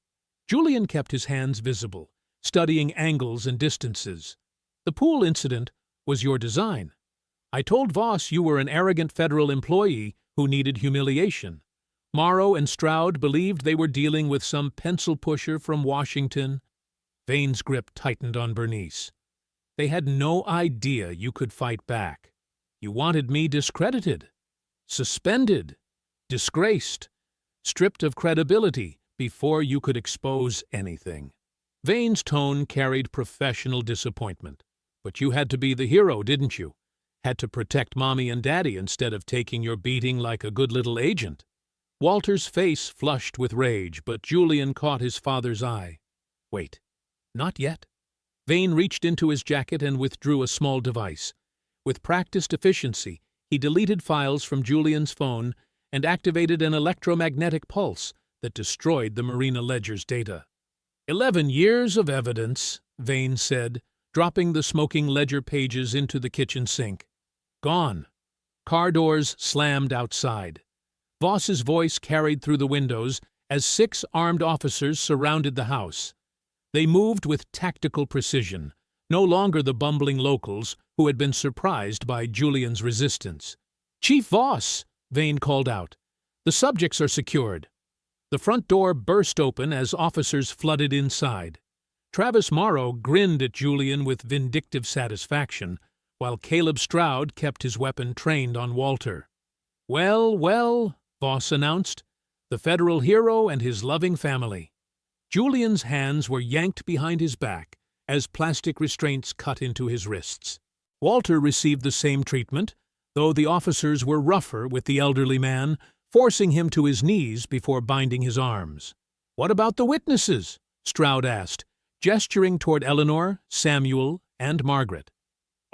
Julian kept his hands visible, studying angles and distances. The pool incident was your design. I told Voss you were an arrogant federal employee who needed humiliation. Morrow and Stroud believed they were dealing with some pencil pusher from Washington. Vane's grip tightened on Bernice. They had no idea you could fight back. You wanted me discredited, suspended, disgraced, stripped of credibility before you could expose anything. Vane's tone carried professional disappointment. But you had to be the hero, didn't you? Had to protect Mommy and Daddy instead of taking your beating like a good little agent. Walter's face flushed with rage, but Julian caught his father's eye. Wait, not yet. Vane reached into his jacket and withdrew a small device. With practiced efficiency, he deleted files from Julian's phone and activated an electromagnetic pulse that destroyed the Marina Ledger's data. 11 years of evidence, Vane said, dropping the smoking ledger pages into the kitchen sink. Gone. Car doors slammed outside. Voss's voice carried through the windows as 6 armed officers surrounded the house. They moved with tactical precision, no longer the bumbling locals who had been surprised by Julian's resistance. Chief Voss, Vane called out. The subjects are secured. The front door burst open as officers flooded inside. Travis Morrow grinned at Julian with vindictive satisfaction, while Caleb Stroud kept his weapon trained on Walter. Well, well, Voss announced, the federal hero and his loving family. Julian's hands were yanked behind his back as plastic restraints cut into his wrists. Walter received the same treatment, though the officers were rougher with the elderly man, forcing him to his knees before binding his arms. What about the witnesses? Stroud asked. gesturing toward Eleanor, Samuel, and Margaret.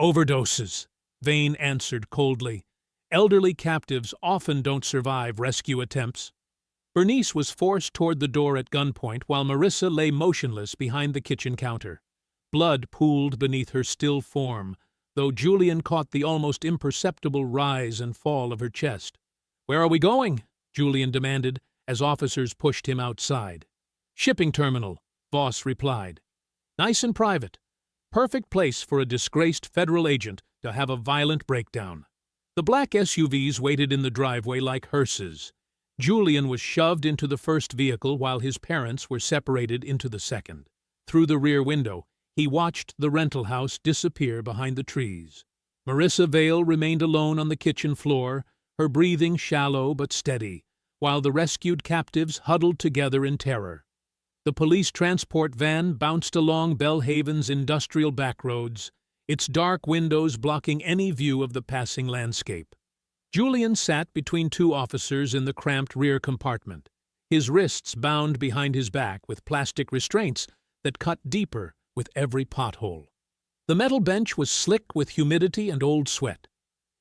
"Overdoses," Vane answered coldly. "Elderly captives often don't survive rescue attempts." Bernice was forced toward the door at gunpoint while Marissa lay motionless behind the kitchen counter. Blood pooled beneath her still form, though Julian caught the almost imperceptible rise and fall of her chest. "Where are we going?" Julian demanded as officers pushed him outside. "Shipping terminal," Voss replied. "Nice and private. Perfect place for a disgraced federal agent to have a violent breakdown." The black SUVs waited in the driveway like hearses. Julian was shoved into the first vehicle while his parents were separated into the second. Through the rear window, he watched the rental house disappear behind the trees. Marissa Vale remained alone on the kitchen floor, her breathing shallow but steady, while the rescued captives huddled together in terror. The police transport van bounced along Belhaven's industrial backroads, its dark windows blocking any view of the passing landscape. Julian sat between two officers in the cramped rear compartment, his wrists bound behind his back with plastic restraints that cut deeper with every pothole. The metal bench was slick with humidity and old sweat.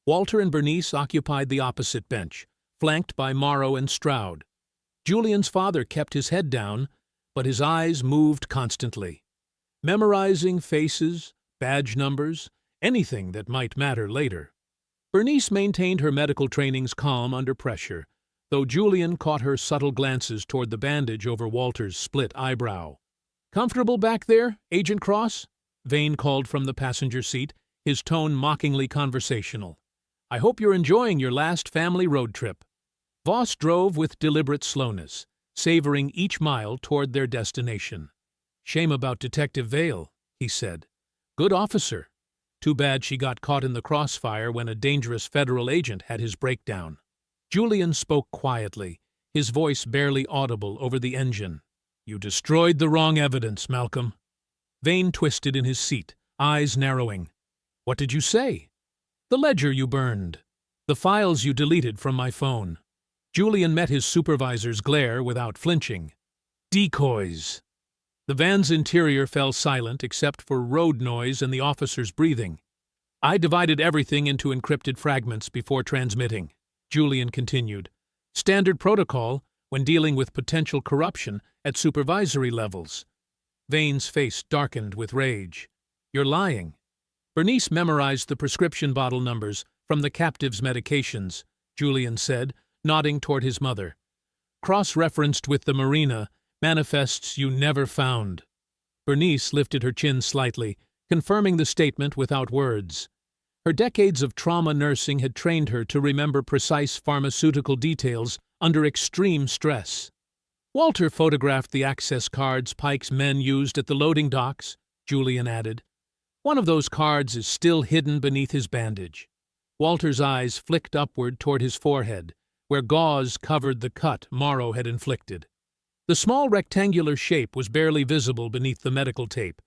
Walter and Bernice occupied the opposite bench, flanked by Morrow and Stroud. Julian's father kept his head down, but his eyes moved constantly, memorizing faces, badge numbers, anything that might matter later. Bernice maintained her medical trainings calm under pressure, though Julian caught her subtle glances toward the bandage over Walter's split eyebrow. "Comfortable back there, Agent Cross?" Vane called from the passenger seat, his tone mockingly conversational. "I hope you're enjoying your last family road trip." Voss drove with deliberate slowness, savoring each mile toward their destination. "Shame about Detective Vale," he said. "Good officer. Too bad she got caught in the crossfire when a dangerous federal agent had his breakdown." Julian spoke quietly, his voice barely audible over the engine. "You destroyed the wrong evidence, Malcolm." Vane twisted in his seat, eyes narrowing. "What did you say?" "The ledger you burned. The files you deleted from my phone." Julian met his supervisor's glare without flinching. "Decoys." The van's interior fell silent except for road noise and the officer's breathing. "I divided everything into encrypted fragments before transmitting," Julian continued. "Standard protocol when dealing with potential corruption at supervisory levels." Vane's face darkened with rage. "You're lying." "Bernice memorized the prescription bottle numbers from the captive's medications," Julian said, nodding toward his mother. "Cross-referenced with the Marina manifests you never found." Bernice lifted her chin slightly, confirming the statement without words. Her decades of trauma nursing had trained her to remember precise pharmaceutical details under extreme stress. "Walter photographed the access cards Pike's men used at the loading docks," Julian added. "One of those cards is still hidden beneath his bandage." Walter's eyes flicked upward toward his forehead, where gauze covered the cut Morrow had inflicted. The small rectangular shape was barely visible beneath the medical tape,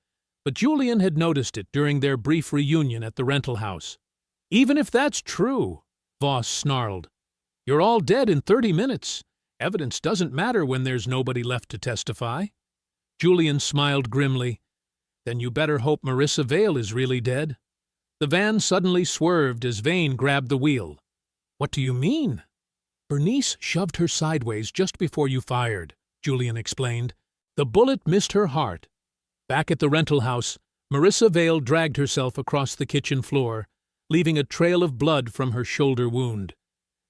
but Julian had noticed it during their brief reunion at the rental house. "Even if that's true," Voss snarled, "you're all dead in 30 minutes. Evidence doesn't matter when there's nobody left to testify." Julian smiled grimly. "Then you better hope Marissa Vale is really dead." The van suddenly swerved as Vane grabbed the wheel. "What do you mean?" "Bernice shoved her sideways just before you fired," Julian explained. "The bullet missed her heart." Back at the rental house, Marissa Vale dragged herself across the kitchen floor, leaving a trail of blood from her shoulder wound.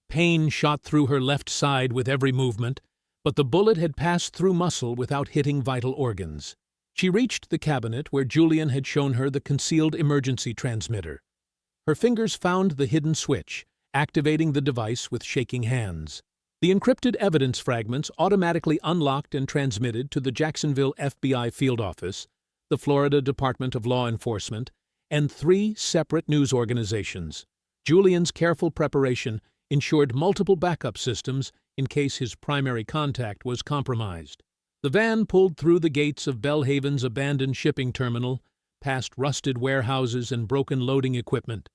Pain shot through her left side with every movement, but the bullet had passed through muscle without hitting vital organs. She reached the cabinet where Julian had shown her the concealed emergency transmitter. Her fingers found the hidden switch, activating the device with shaking hands. The encrypted evidence fragments automatically unlocked and transmitted to the Jacksonville FBI field office, the Florida Department of Law Enforcement, and 3 separate news organizations. Julian's careful preparation ensured multiple backup systems in case his primary contact was compromised. The van pulled through the gates of Belhaven's abandoned shipping terminal, past rusted warehouses and broken loading equipment.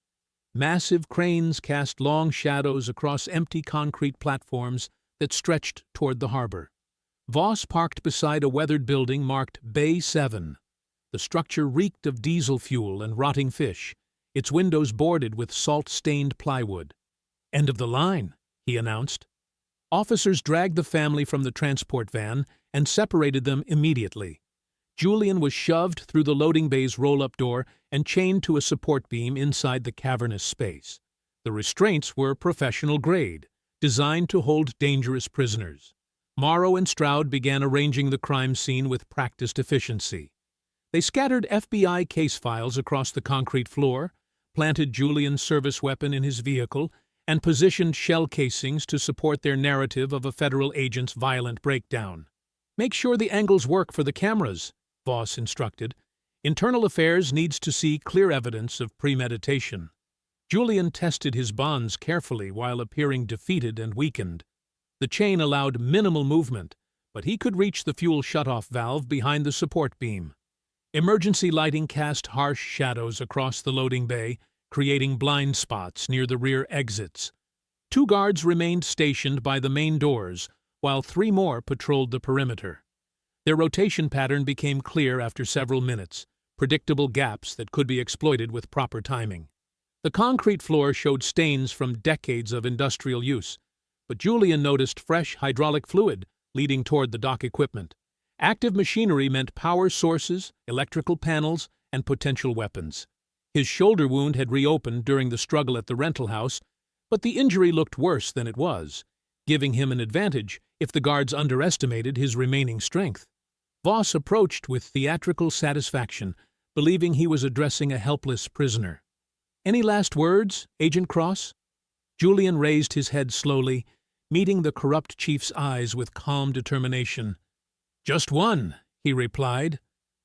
Massive cranes cast long shadows across empty concrete platforms that stretched toward the harbor. Voss parked beside a weathered building marked Bay 7. The structure reeked of diesel fuel and rotting fish, its windows boarded with salt-stained plywood. "End of the line," he announced. Officers dragged the family from the transport van and separated them immediately. Julian was shoved through the loading bay's roll-up door and chained to a support beam inside the cavernous space. The restraints were professional grade, designed to hold dangerous prisoners. Morrow and Stroud began arranging the crime scene with practiced efficiency. They scattered FBI case files across the concrete floor, planted Julian's service weapon in his vehicle, and positioned shell casings to support their narrative of a federal agent's violent breakdown. "Make sure the angles work for the cameras," Voss instructed. "Internal Affairs needs to see clear evidence of premeditation." Julian tested his bonds carefully while appearing defeated and weakened. The chain allowed minimal movement, but he could reach the fuel shutoff valve behind the support beam. Emergency lighting cast harsh shadows across the loading bay, creating blind spots near the rear exits. 2 guards remained stationed by the main doors, while 3 more patrolled the perimeter. Their rotation pattern became clear after several minutes, predictable gaps that could be exploited with proper timing. The concrete floor showed stains from decades of industrial use, but Julian noticed fresh hydraulic fluid leading toward the dock equipment. Active machinery meant power sources, electrical panels, and potential weapons. His shoulder wound had reopened during the struggle at the rental house, but the injury looked worse than it was, giving him an advantage if the guards underestimated his remaining strength. Voss approached with theatrical satisfaction, believing he was addressing a helpless prisoner. "Any last words, Agent Cross?" Julian raised his head slowly, meeting the corrupt chief's eyes with calm determination. "Just one," he replied.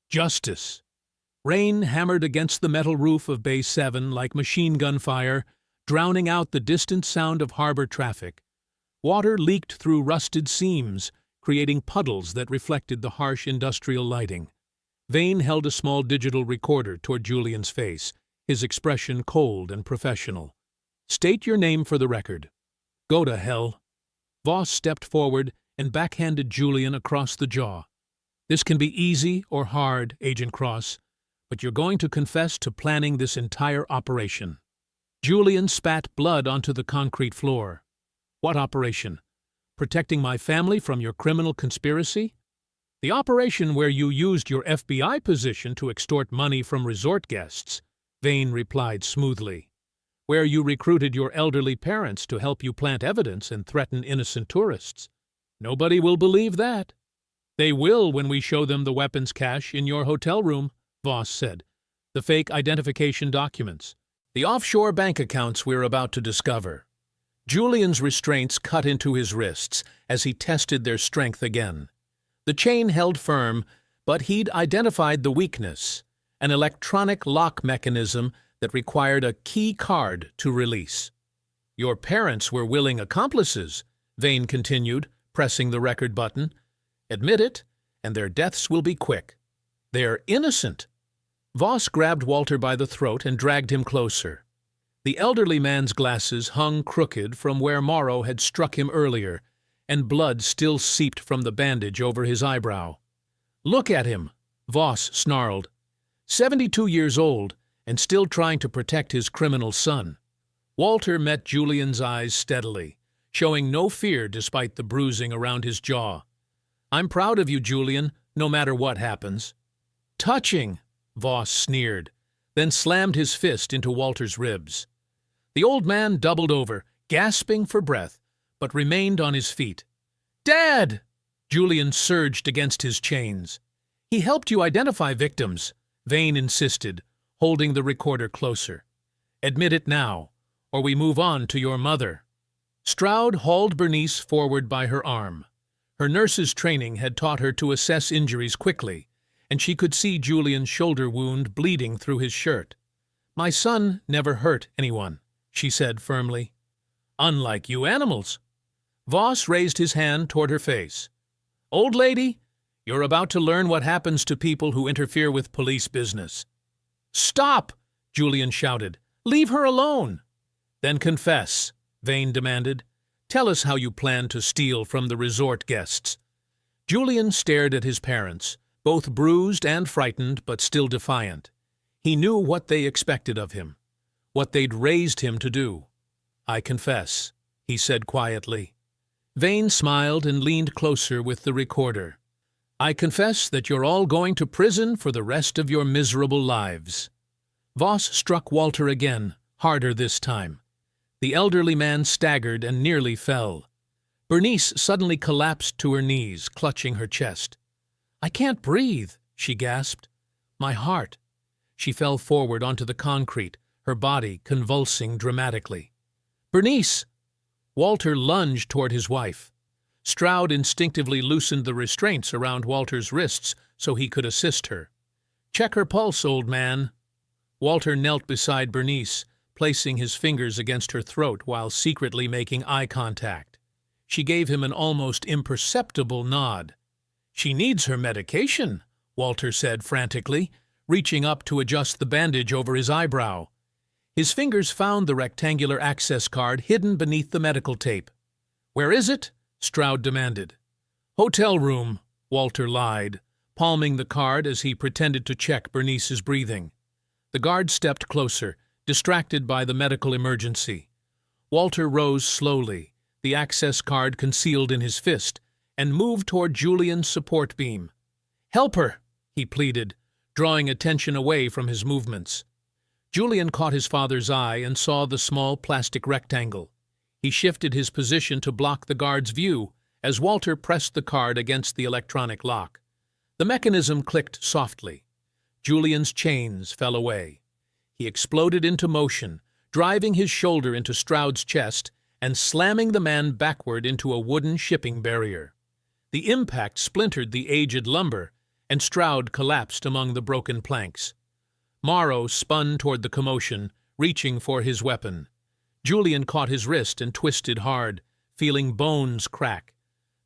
"Justice." Rain hammered against the metal roof of Bay 7 like machine gun fire, drowning out the distant sound of harbor traffic. Water leaked through rusted seams, creating puddles that reflected the harsh industrial lighting. Vane held a small digital recorder toward Julian's face, his expression cold and professional. "State your name for the record." "Go to hell." Voss stepped forward and backhanded Julian across the jaw. "This can be easy or hard, Agent Cross, but you're going to confess to planning this entire operation." Julian spat blood onto the concrete floor. "What operation? Protecting my family from your criminal conspiracy?" "The operation where you used your FBI position to extort money from resort guests," Vane replied smoothly. "Where you recruited your elderly parents to help you plant evidence and threaten innocent tourists. Nobody will believe that." "They will when we show them the weapons cache in your hotel room," Voss said. "The fake identification documents. The offshore bank accounts we're about to discover." Julian's restraints cut into his wrists as he tested their strength again. The chain held firm, but he'd identified the weakness, an electronic lock mechanism that required a key card to release. "Your parents were willing accomplices," Vane continued, pressing the record button. "Admit it, and their deaths will be quick. They're innocent." Voss grabbed Walter by the throat and dragged him closer. The elderly man's glasses hung crooked from where Morrow had struck him earlier, and blood still seeped from the bandage over his eyebrow. "Look at him," Voss snarled. 72 years old, and still trying to protect his criminal son. Walter met Julian's eyes steadily, showing no fear despite the bruising around his jaw. "I'm proud of you, Julian, no matter what happens." "Touching," Voss sneered, then slammed his fist into Walter's ribs. The old man doubled over, gasping for breath, but remained on his feet. "Dad!" Julian surged against his chains. "He helped you identify victims," Vane insisted, holding the recorder closer. "Admit it now, or we move on to your mother." Stroud hauled Bernice forward by her arm. Her nurse's training had taught her to assess injuries quickly, and she could see Julian's shoulder wound bleeding through his shirt. "My son never hurt anyone," she said firmly. "Unlike you animals." Voss raised his hand toward her face. "Old lady, you're about to learn what happens to people who interfere with police business." "Stop!" Julian shouted. "Leave her alone." "Then confess," Vane demanded. "Tell us how you plan to steal from the resort guests." Julian stared at his parents, both bruised and frightened, but still defiant. He knew what they expected of him, what they'd raised him to do. "I confess," he said quietly. Vane smiled and leaned closer with the recorder. "I confess that you're all going to prison for the rest of your miserable lives." Voss struck Walter again, harder this time. The elderly man staggered and nearly fell. Bernice suddenly collapsed to her knees, clutching her chest. "I can't breathe," she gasped. "My heart." She fell forward onto the concrete, her body convulsing dramatically. "Bernice!" Walter lunged toward his wife. Stroud instinctively loosened the restraints around Walter's wrists so he could assist her. "Check her pulse, old man." Walter knelt beside Bernice, placing his fingers against her throat while secretly making eye contact. She gave him an almost imperceptible nod. "She needs her medication," Walter said frantically, reaching up to adjust the bandage over his eyebrow. His fingers found the rectangular access card hidden beneath the medical tape. "Where is it?" Stroud demanded. "Hotel room," Walter lied, palming the card as he pretended to check Bernice's breathing. The guard stepped closer, distracted by the medical emergency. Walter rose slowly, the access card concealed in his fist, and moved toward Julian's support beam. "Help her," he pleaded, drawing attention away from his movements. Julian caught his father's eye and saw the small plastic rectangle. He shifted his position to block the guard's view as Walter pressed the card against the electronic lock. The mechanism clicked softly. Julian's chains fell away. He exploded into motion, driving his shoulder into Stroud's chest and slamming the man backward into a wooden shipping barrier. The impact splintered the aged lumber, and Stroud collapsed among the broken planks. Morrow spun toward the commotion, reaching for his weapon. Julian caught his wrist and twisted hard, feeling bones crack.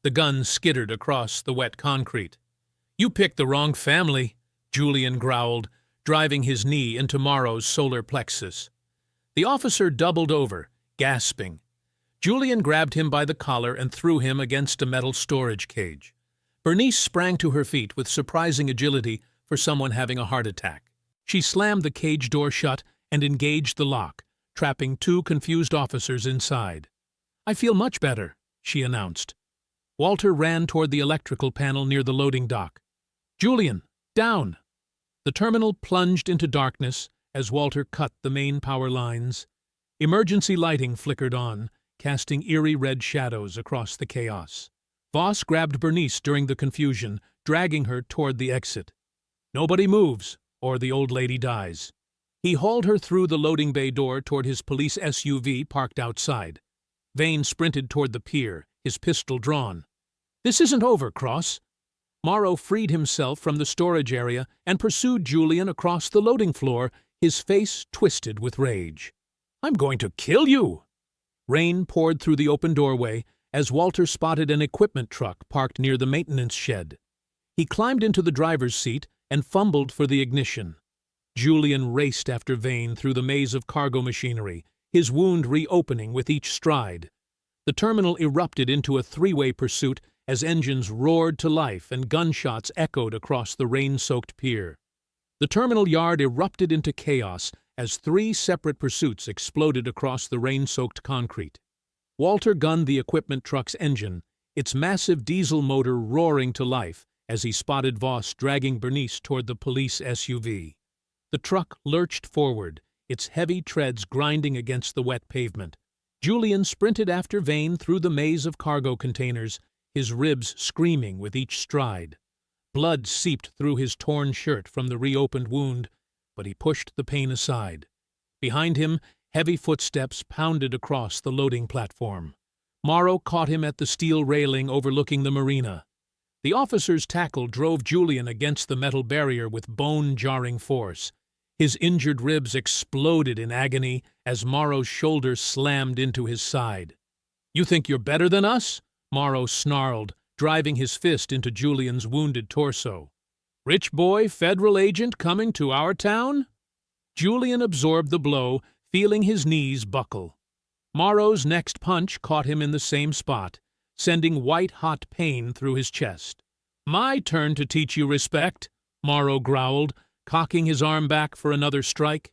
The gun skittered across the wet concrete. "You picked the wrong family," Julian growled, driving his knee into Morrow's solar plexus. The officer doubled over, gasping. Julian grabbed him by the collar and threw him against a metal storage cage. Bernice sprang to her feet with surprising agility for someone having a heart attack. She slammed the cage door shut and engaged the lock, trapping two confused officers inside. "I feel much better," she announced. Walter ran toward the electrical panel near the loading dock. "Julian, down!" The terminal plunged into darkness as Walter cut the main power lines. Emergency lighting flickered on, casting eerie red shadows across the chaos. Voss grabbed Bernice during the confusion, dragging her toward the exit. "Nobody moves, or the old lady dies." He hauled her through the loading bay door toward his police SUV parked outside. Vane sprinted toward the pier, his pistol drawn. "This isn't over, Cross." Morrow freed himself from the storage area and pursued Julian across the loading floor, his face twisted with rage. "I'm going to kill you!" Rain poured through the open doorway as Walter spotted an equipment truck parked near the maintenance shed. He climbed into the driver's seat and fumbled for the ignition. Julian raced after Vane through the maze of cargo machinery, his wound reopening with each stride. The terminal erupted into a three-way pursuit as engines roared to life and gunshots echoed across the rain-soaked pier. The terminal yard erupted into chaos as three separate pursuits exploded across the rain-soaked concrete. Walter gunned the equipment truck's engine, its massive diesel motor roaring to life as he spotted Voss dragging Bernice toward the police SUV. The truck lurched forward, its heavy treads grinding against the wet pavement. Julian sprinted after Vane through the maze of cargo containers, his ribs screaming with each stride. Blood seeped through his torn shirt from the reopened wound, but he pushed the pain aside. Behind him, heavy footsteps pounded across the loading platform. Morrow caught him at the steel railing overlooking the marina. The officer's tackle drove Julian against the metal barrier with bone-jarring force. His injured ribs exploded in agony as Morrow's shoulder slammed into his side. "You think you're better than us?" Morrow snarled, driving his fist into Julian's wounded torso. "Rich boy federal agent coming to our town?" Julian absorbed the blow, feeling his knees buckle. Morrow's next punch caught him in the same spot, sending white-hot pain through his chest. My turn to teach you respect, Morrow growled, cocking his arm back for another strike.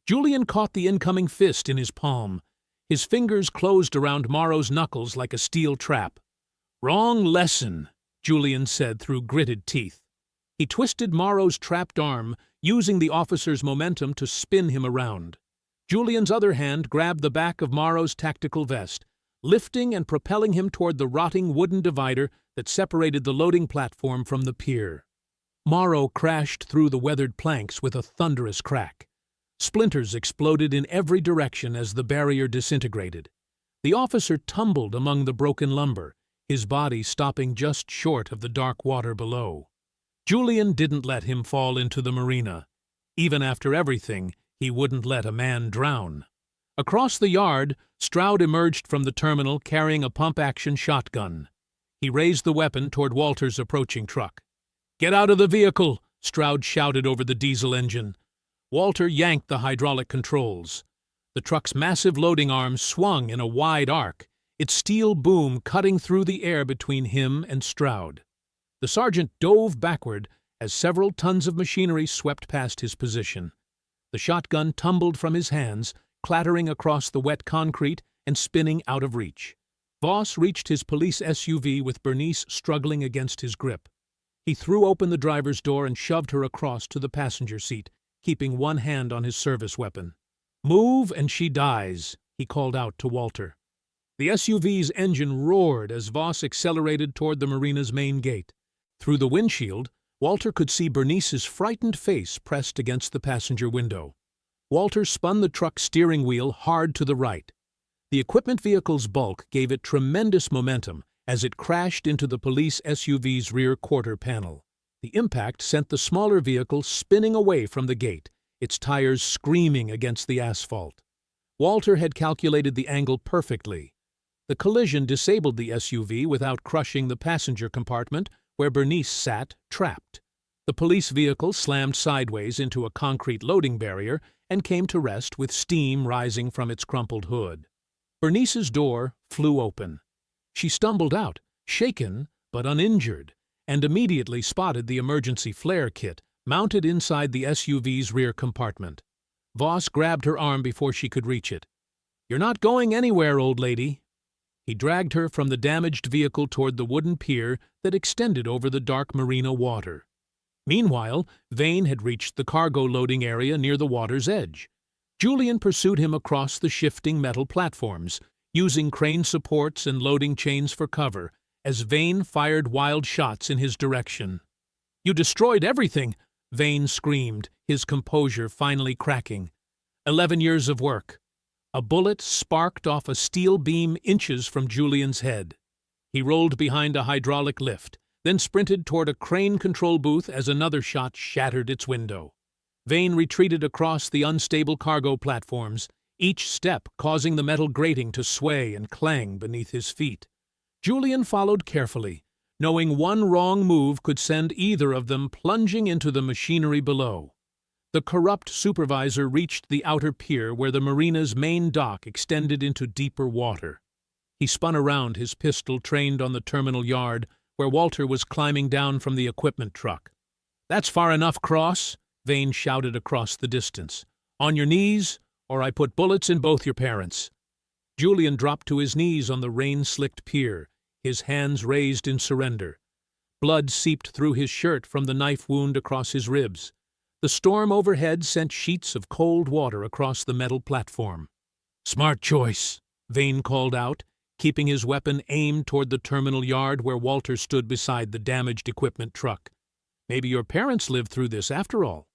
Julian caught the incoming fist in his palm. His fingers closed around Morrow's knuckles like a steel trap. Wrong lesson, Julian said through gritted teeth. He twisted Morrow's trapped arm, using the officer's momentum to spin him around. Julian's other hand grabbed the back of Morrow's tactical vest, lifting and propelling him toward the rotting wooden divider that separated the loading platform from the pier. Morrow crashed through the weathered planks with a thunderous crack. Splinters exploded in every direction as the barrier disintegrated. The officer tumbled among the broken lumber, his body stopping just short of the dark water below. Julian didn't let him fall into the marina. Even after everything, he wouldn't let a man drown. Across the yard, Stroud emerged from the terminal carrying a pump-action shotgun. He raised the weapon toward Walter's approaching truck. "Get out of the vehicle!" Stroud shouted over the diesel engine. Walter yanked the hydraulic controls. The truck's massive loading arms swung in a wide arc, its steel boom cutting through the air between him and Stroud. The sergeant dove backward as several tons of machinery swept past his position. The shotgun tumbled from his hands, clattering across the wet concrete and spinning out of reach. Voss reached his police SUV with Bernice struggling against his grip. He threw open the driver's door and shoved her across to the passenger seat, keeping one hand on his service weapon. "Move and she dies," he called out to Walter. The SUV's engine roared as Voss accelerated toward the marina's main gate. Through the windshield, Walter could see Bernice's frightened face pressed against the passenger window. Walter spun the truck's steering wheel hard to the right. The equipment vehicle's bulk gave it tremendous momentum as it crashed into the police SUV's rear quarter panel. The impact sent the smaller vehicle spinning away from the gate, its tires screaming against the asphalt. Walter had calculated the angle perfectly. The collision disabled the SUV without crushing the passenger compartment where Bernice sat, trapped. The police vehicle slammed sideways into a concrete loading barrier and came to rest with steam rising from its crumpled hood. Bernice's door flew open. She stumbled out, shaken but uninjured, and immediately spotted the emergency flare kit mounted inside the SUV's rear compartment. Voss grabbed her arm before she could reach it. "You're not going anywhere, old lady." He dragged her from the damaged vehicle toward the wooden pier that extended over the dark marina water. Meanwhile, Vane had reached the cargo loading area near the water's edge. Julian pursued him across the shifting metal platforms, using crane supports and loading chains for cover, as Vane fired wild shots in his direction. "You destroyed everything!" Vane screamed, his composure finally cracking. 11 years of work. A bullet sparked off a steel beam inches from Julian's head. He rolled behind a hydraulic lift, then sprinted toward a crane control booth as another shot shattered its window. Vane retreated across the unstable cargo platforms, each step causing the metal grating to sway and clang beneath his feet. Julian followed carefully, knowing one wrong move could send either of them plunging into the machinery below. The corrupt supervisor reached the outer pier where the marina's main dock extended into deeper water. He spun around, his pistol trained on the terminal yard, where Walter was climbing down from the equipment truck. "That's far enough, Cross," Vane shouted across the distance. "On your knees, or I put bullets in both your parents." Julian dropped to his knees on the rain-slicked pier, his hands raised in surrender. Blood seeped through his shirt from the knife wound across his ribs. The storm overhead sent sheets of cold water across the metal platform. "Smart choice," Vane called out, keeping his weapon aimed toward the terminal yard where Walter stood beside the damaged equipment truck. "Maybe your parents lived through this after all."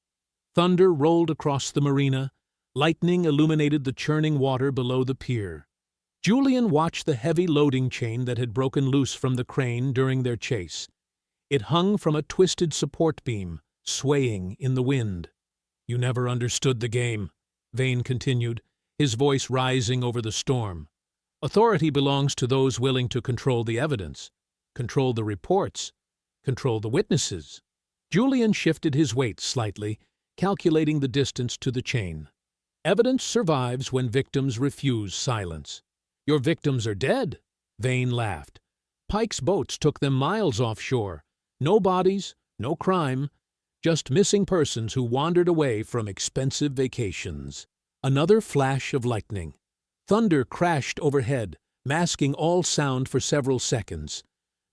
Thunder rolled across the marina. Lightning illuminated the churning water below the pier. Julian watched the heavy loading chain that had broken loose from the crane during their chase. It hung from a twisted support beam, swaying in the wind. "You never understood the game," Vane continued, his voice rising over the storm. "Authority belongs to those willing to control the evidence, control the reports, control the witnesses." Julian shifted his weight slightly, calculating the distance to the chain. "Evidence survives when victims refuse silence." "Your victims are dead," Vane laughed. "Pike's boats took them miles offshore. No bodies, no crime, just missing persons who wandered away from expensive vacations. Another flash of lightning. Thunder crashed overhead, masking all sound for several seconds.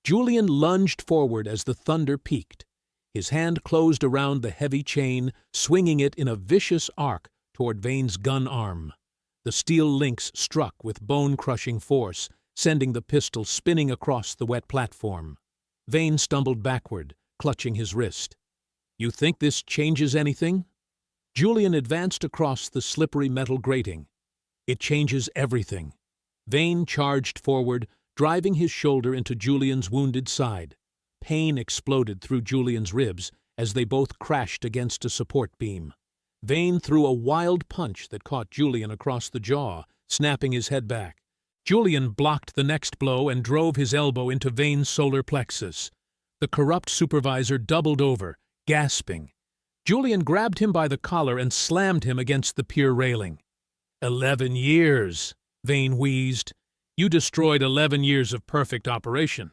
Julian lunged forward as the thunder peaked. His hand closed around the heavy chain, swinging it in a vicious arc toward Vane's gun arm. The steel links struck with bone-crushing force, sending the pistol spinning across the wet platform. Vane stumbled backward, clutching his wrist. "You think this changes anything?" Julian advanced across the slippery metal grating. "It changes everything." Vane charged forward, driving his shoulder into Julian's wounded side. Pain exploded through Julian's ribs as they both crashed against a support beam. Vane threw a wild punch that caught Julian across the jaw, snapping his head back. Julian blocked the next blow and drove his elbow into Vane's solar plexus. The corrupt supervisor doubled over, gasping. Julian grabbed him by the collar and slammed him against the pier railing. 11 years, Vane wheezed. "You destroyed 11 years of perfect operation."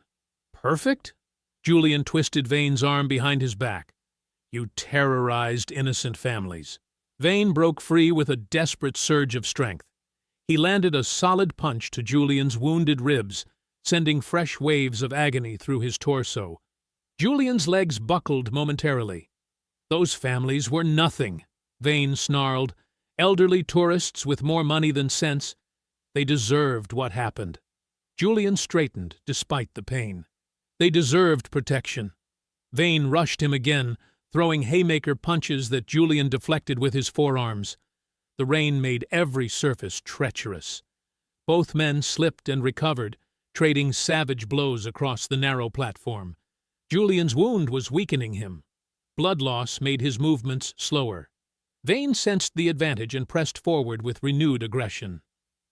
"Perfect?" Julian twisted Vane's arm behind his back. "You terrorized innocent families." Vane broke free with a desperate surge of strength. He landed a solid punch to Julian's wounded ribs, sending fresh waves of agony through his torso. Julian's legs buckled momentarily. "Those families were nothing," Vane snarled. "Elderly tourists with more money than sense. They deserved what happened." Julian straightened, despite the pain. They deserved protection. Vane rushed him again, throwing haymaker punches that Julian deflected with his forearms. The rain made every surface treacherous. Both men slipped and recovered, trading savage blows across the narrow platform. Julian's wound was weakening him. Blood loss made his movements slower. Vane sensed the advantage and pressed forward with renewed aggression.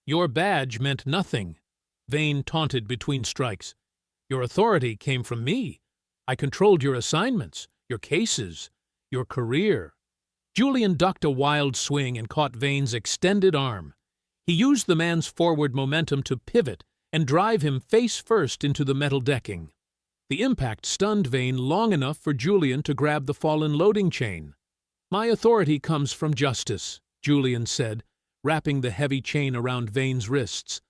"Your badge meant nothing," Vane taunted between strikes. "Your authority came from me. I controlled your assignments, your cases, your career." Julian ducked a wild swing and caught Vane's extended arm. He used the man's forward momentum to pivot and drive him face first into the metal decking. The impact stunned Vane long enough for Julian to grab the fallen loading chain. "My authority comes from justice," Julian said, wrapping the heavy chain around Vane's wrists.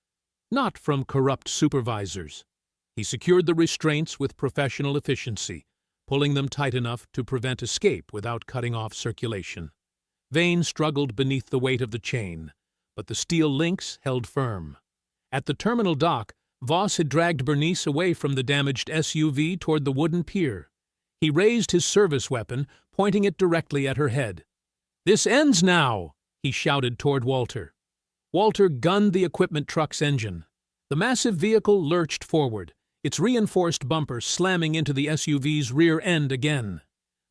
"Not from corrupt supervisors." He secured the restraints with professional efficiency, pulling them tight enough to prevent escape without cutting off circulation. Vane struggled beneath the weight of the chain, but the steel links held firm. At the terminal dock, Voss had dragged Bernice away from the damaged SUV toward the wooden pier. He raised his service weapon, pointing it directly at her head. "This ends now!" he shouted toward Walter. Walter gunned the equipment truck's engine. The massive vehicle lurched forward, its reinforced bumper slamming into the SUV's rear end again.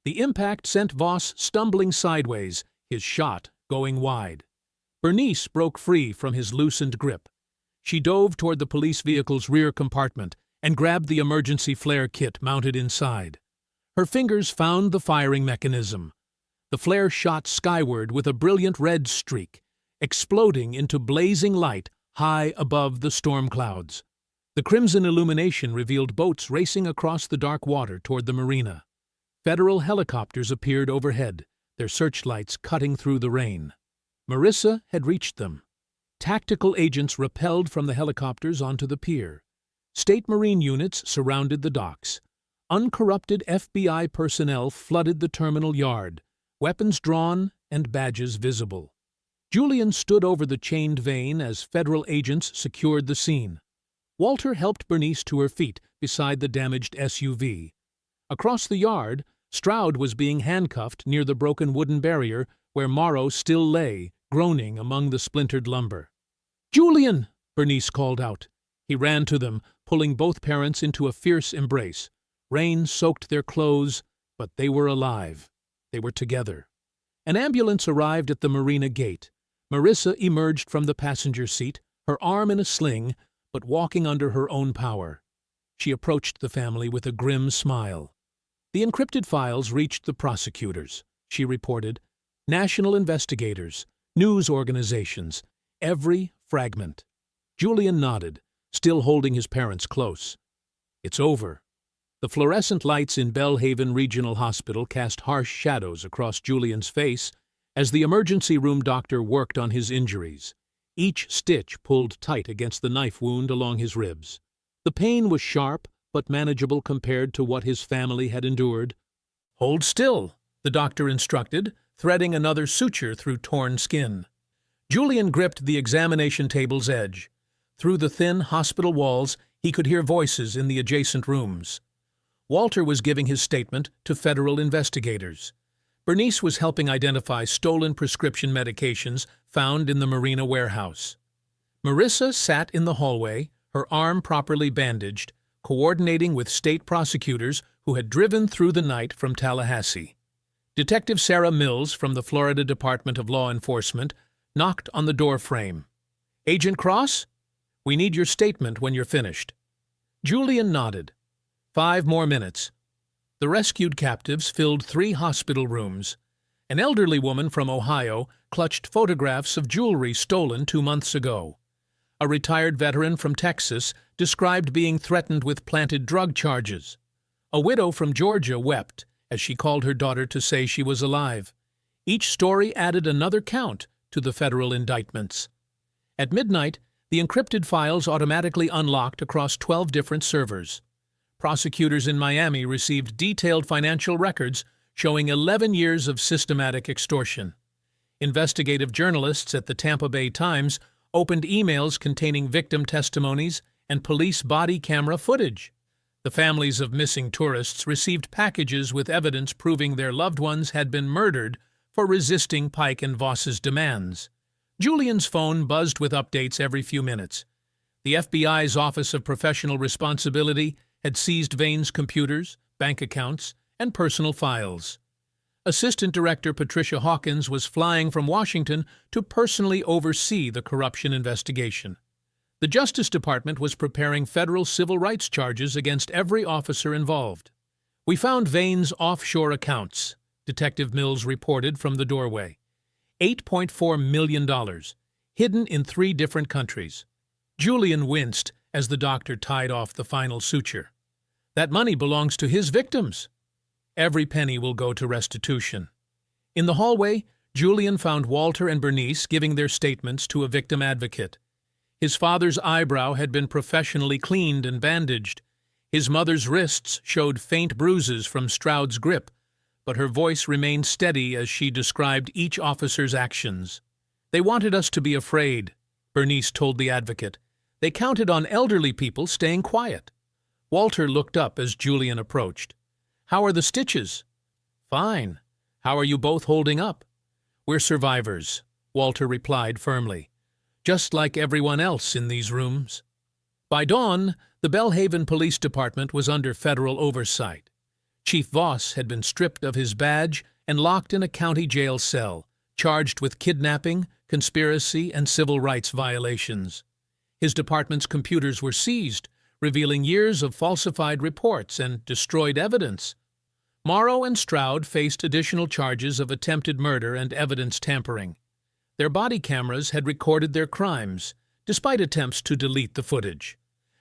The impact sent Voss stumbling sideways, his shot going wide. Bernice broke free from his loosened grip. She dove toward the police vehicle's rear compartment and grabbed the emergency flare kit mounted inside. Her fingers found the firing mechanism. The flare shot skyward with a brilliant red streak, exploding into blazing light high above the storm clouds. The crimson illumination revealed boats racing across the dark water toward the marina. Federal helicopters appeared overhead, their searchlights cutting through the rain. Marissa had reached them. Tactical agents rappelled from the helicopters onto the pier. State Marine units surrounded the docks. Uncorrupted FBI personnel flooded the terminal yard, weapons drawn and badges visible. Julian stood over the chained Vane as federal agents secured the scene. Walter helped Bernice to her feet beside the damaged SUV. Across the yard, Stroud was being handcuffed near the broken wooden barrier where Morrow still lay, groaning among the splintered lumber. "Julian!" Bernice called out. He ran to them, pulling both parents into a fierce embrace. Rain soaked their clothes, but they were alive. They were together. An ambulance arrived at the marina gate. Marissa emerged from the passenger seat, her arm in a sling, but walking under her own power. She approached the family with a grim smile. "The encrypted files reached the prosecutors," she reported. "National investigators, news organizations, every fragment." Julian nodded, still holding his parents close. "It's over." The fluorescent lights in Belhaven Regional Hospital cast harsh shadows across Julian's face as the emergency room doctor worked on his injuries. Each stitch pulled tight against the knife wound along his ribs. The pain was sharp but manageable compared to what his family had endured. "Hold still," the doctor instructed, threading another suture through torn skin. Julian gripped the examination table's edge. Through the thin hospital walls, he could hear voices in the adjacent rooms. Walter was giving his statement to federal investigators. Bernice was helping identify stolen prescription medications found in the Marina warehouse. Marissa sat in the hallway, her arm properly bandaged, coordinating with state prosecutors who had driven through the night from Tallahassee. Detective Sarah Mills from the Florida Department of Law Enforcement knocked on the door frame. "Agent Cross? We need your statement when you're finished." Julian nodded. 5 more minutes. The rescued captives filled 3 hospital rooms. An elderly woman from Ohio clutched photographs of jewelry stolen 2 months ago. A retired veteran from Texas described being threatened with planted drug charges. A widow from Georgia wept as she called her daughter to say she was alive. Each story added another count to the federal indictments. At midnight, the encrypted files automatically unlocked across 12 different servers. Prosecutors in Miami received detailed financial records showing 11 years of systematic extortion. Investigative journalists at the Tampa Bay Times opened emails containing victim testimonies and police body camera footage. The families of missing tourists received packages with evidence proving their loved ones had been murdered for resisting Pike and Voss's demands. Julian's phone buzzed with updates every few minutes. The FBI's Office of Professional Responsibility had seized Vane's computers, bank accounts, and personal files. Assistant Director Patricia Hawkins was flying from Washington to personally oversee the corruption investigation. The Justice Department was preparing federal civil rights charges against every officer involved. "We found Vane's offshore accounts," Detective Mills reported from the doorway. $8.4 million, hidden in 3 different countries. Julian winced as the doctor tied off the final suture. "That money belongs to his victims. Every penny will go to restitution." In the hallway, Julian found Walter and Bernice giving their statements to a victim advocate. His father's eyebrow had been professionally cleaned and bandaged. His mother's wrists showed faint bruises from Stroud's grip, but her voice remained steady as she described each officer's actions. "They wanted us to be afraid," Bernice told the advocate. "They counted on elderly people staying quiet." Walter looked up as Julian approached. "How are the stitches?" "Fine. How are you both holding up?" "We're survivors," Walter replied firmly. "Just like everyone else in these rooms." By dawn, the Belhaven Police Department was under federal oversight. Chief Voss had been stripped of his badge and locked in a county jail cell, charged with kidnapping, conspiracy, and civil rights violations. His department's computers were seized, revealing years of falsified reports and destroyed evidence. Morrow and Stroud faced additional charges of attempted murder and evidence tampering. Their body cameras had recorded their crimes, despite attempts to delete the footage.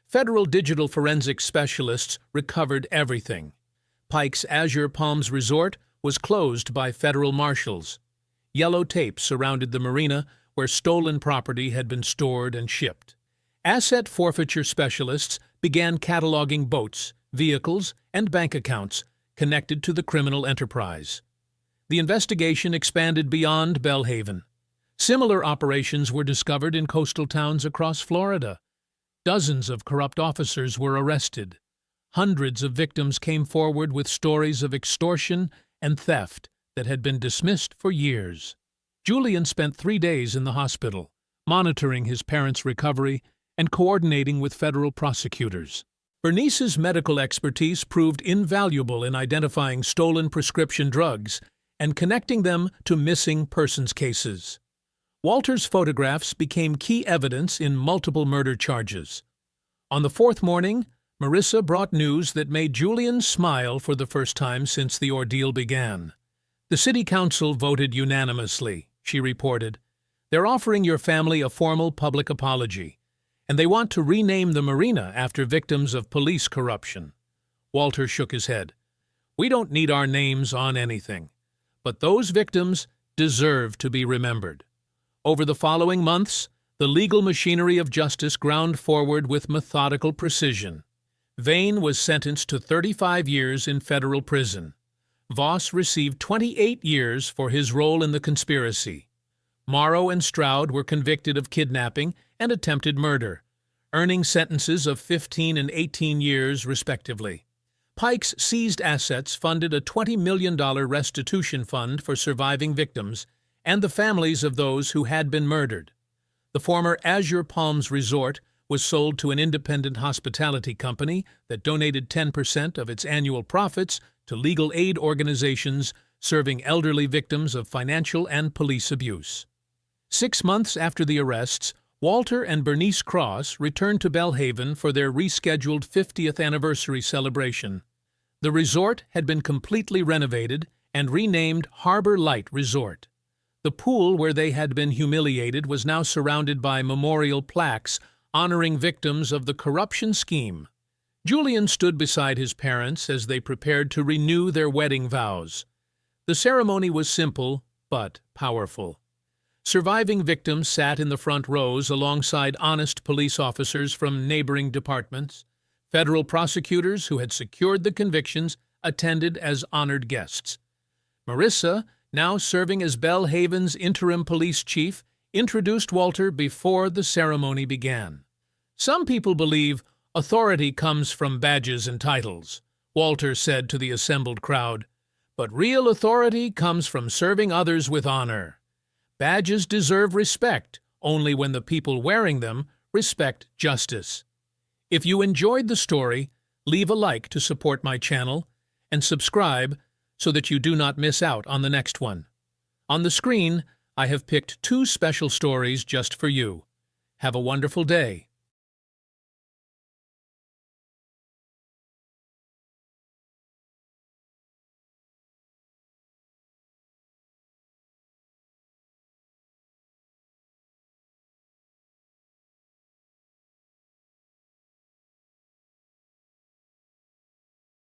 Federal digital forensics specialists recovered everything. Pike's Azure Palms Resort was closed by federal marshals. Yellow tape surrounded the marina where stolen property had been stored and shipped. Asset forfeiture specialists began cataloging boats, vehicles, and bank accounts connected to the criminal enterprise. The investigation expanded beyond Belhaven. Similar operations were discovered in coastal towns across Florida. Dozens of corrupt officers were arrested. Hundreds of victims came forward with stories of extortion and theft that had been dismissed for years. Julian spent 3 days in the hospital, monitoring his parents' recovery and coordinating with federal prosecutors. Bernice's medical expertise proved invaluable in identifying stolen prescription drugs and connecting them to missing persons cases. Walter's photographs became key evidence in multiple murder charges. On the 4th morning, Marissa brought news that made Julian smile for the first time since the ordeal began. "The city council voted unanimously," she reported. "They're offering your family a formal public apology, and they want to rename the marina after victims of police corruption." Walter shook his head. "We don't need our names on anything. But those victims deserve to be remembered." Over the following months, the legal machinery of justice ground forward with methodical precision. Vane was sentenced to 35 years in federal prison. Voss received 28 years for his role in the conspiracy. Morrow and Stroud were convicted of kidnapping and attempted murder, earning sentences of 15 and 18 years, respectively. Pike's seized assets funded a $20 million restitution fund for surviving victims and the families of those who had been murdered. The former Azure Palms Resort was sold to an independent hospitality company that donated 10% of its annual profits to legal aid organizations serving elderly victims of financial and police abuse. 6 months after the arrests, Walter and Bernice Cross returned to Belhaven for their rescheduled 50th anniversary celebration. The resort had been completely renovated and renamed Harbor Light Resort. The pool where they had been humiliated was now surrounded by memorial plaques honoring victims of the corruption scheme. Julian stood beside his parents as they prepared to renew their wedding vows. The ceremony was simple but powerful. Surviving victims sat in the front rows alongside honest police officers from neighboring departments. Federal prosecutors who had secured the convictions attended as honored guests. Marissa, now serving as Belhaven's interim police chief, introduced Walter before the ceremony began. "Some people believe authority comes from badges and titles," Walter said to the assembled crowd. "But real authority comes from serving others with honor. Badges deserve respect only when the people wearing them respect justice." If you enjoyed the story, leave a like to support my channel and subscribe so that you do not miss out on the next one. On the screen, I have picked 2 special stories just for you. Have a wonderful day.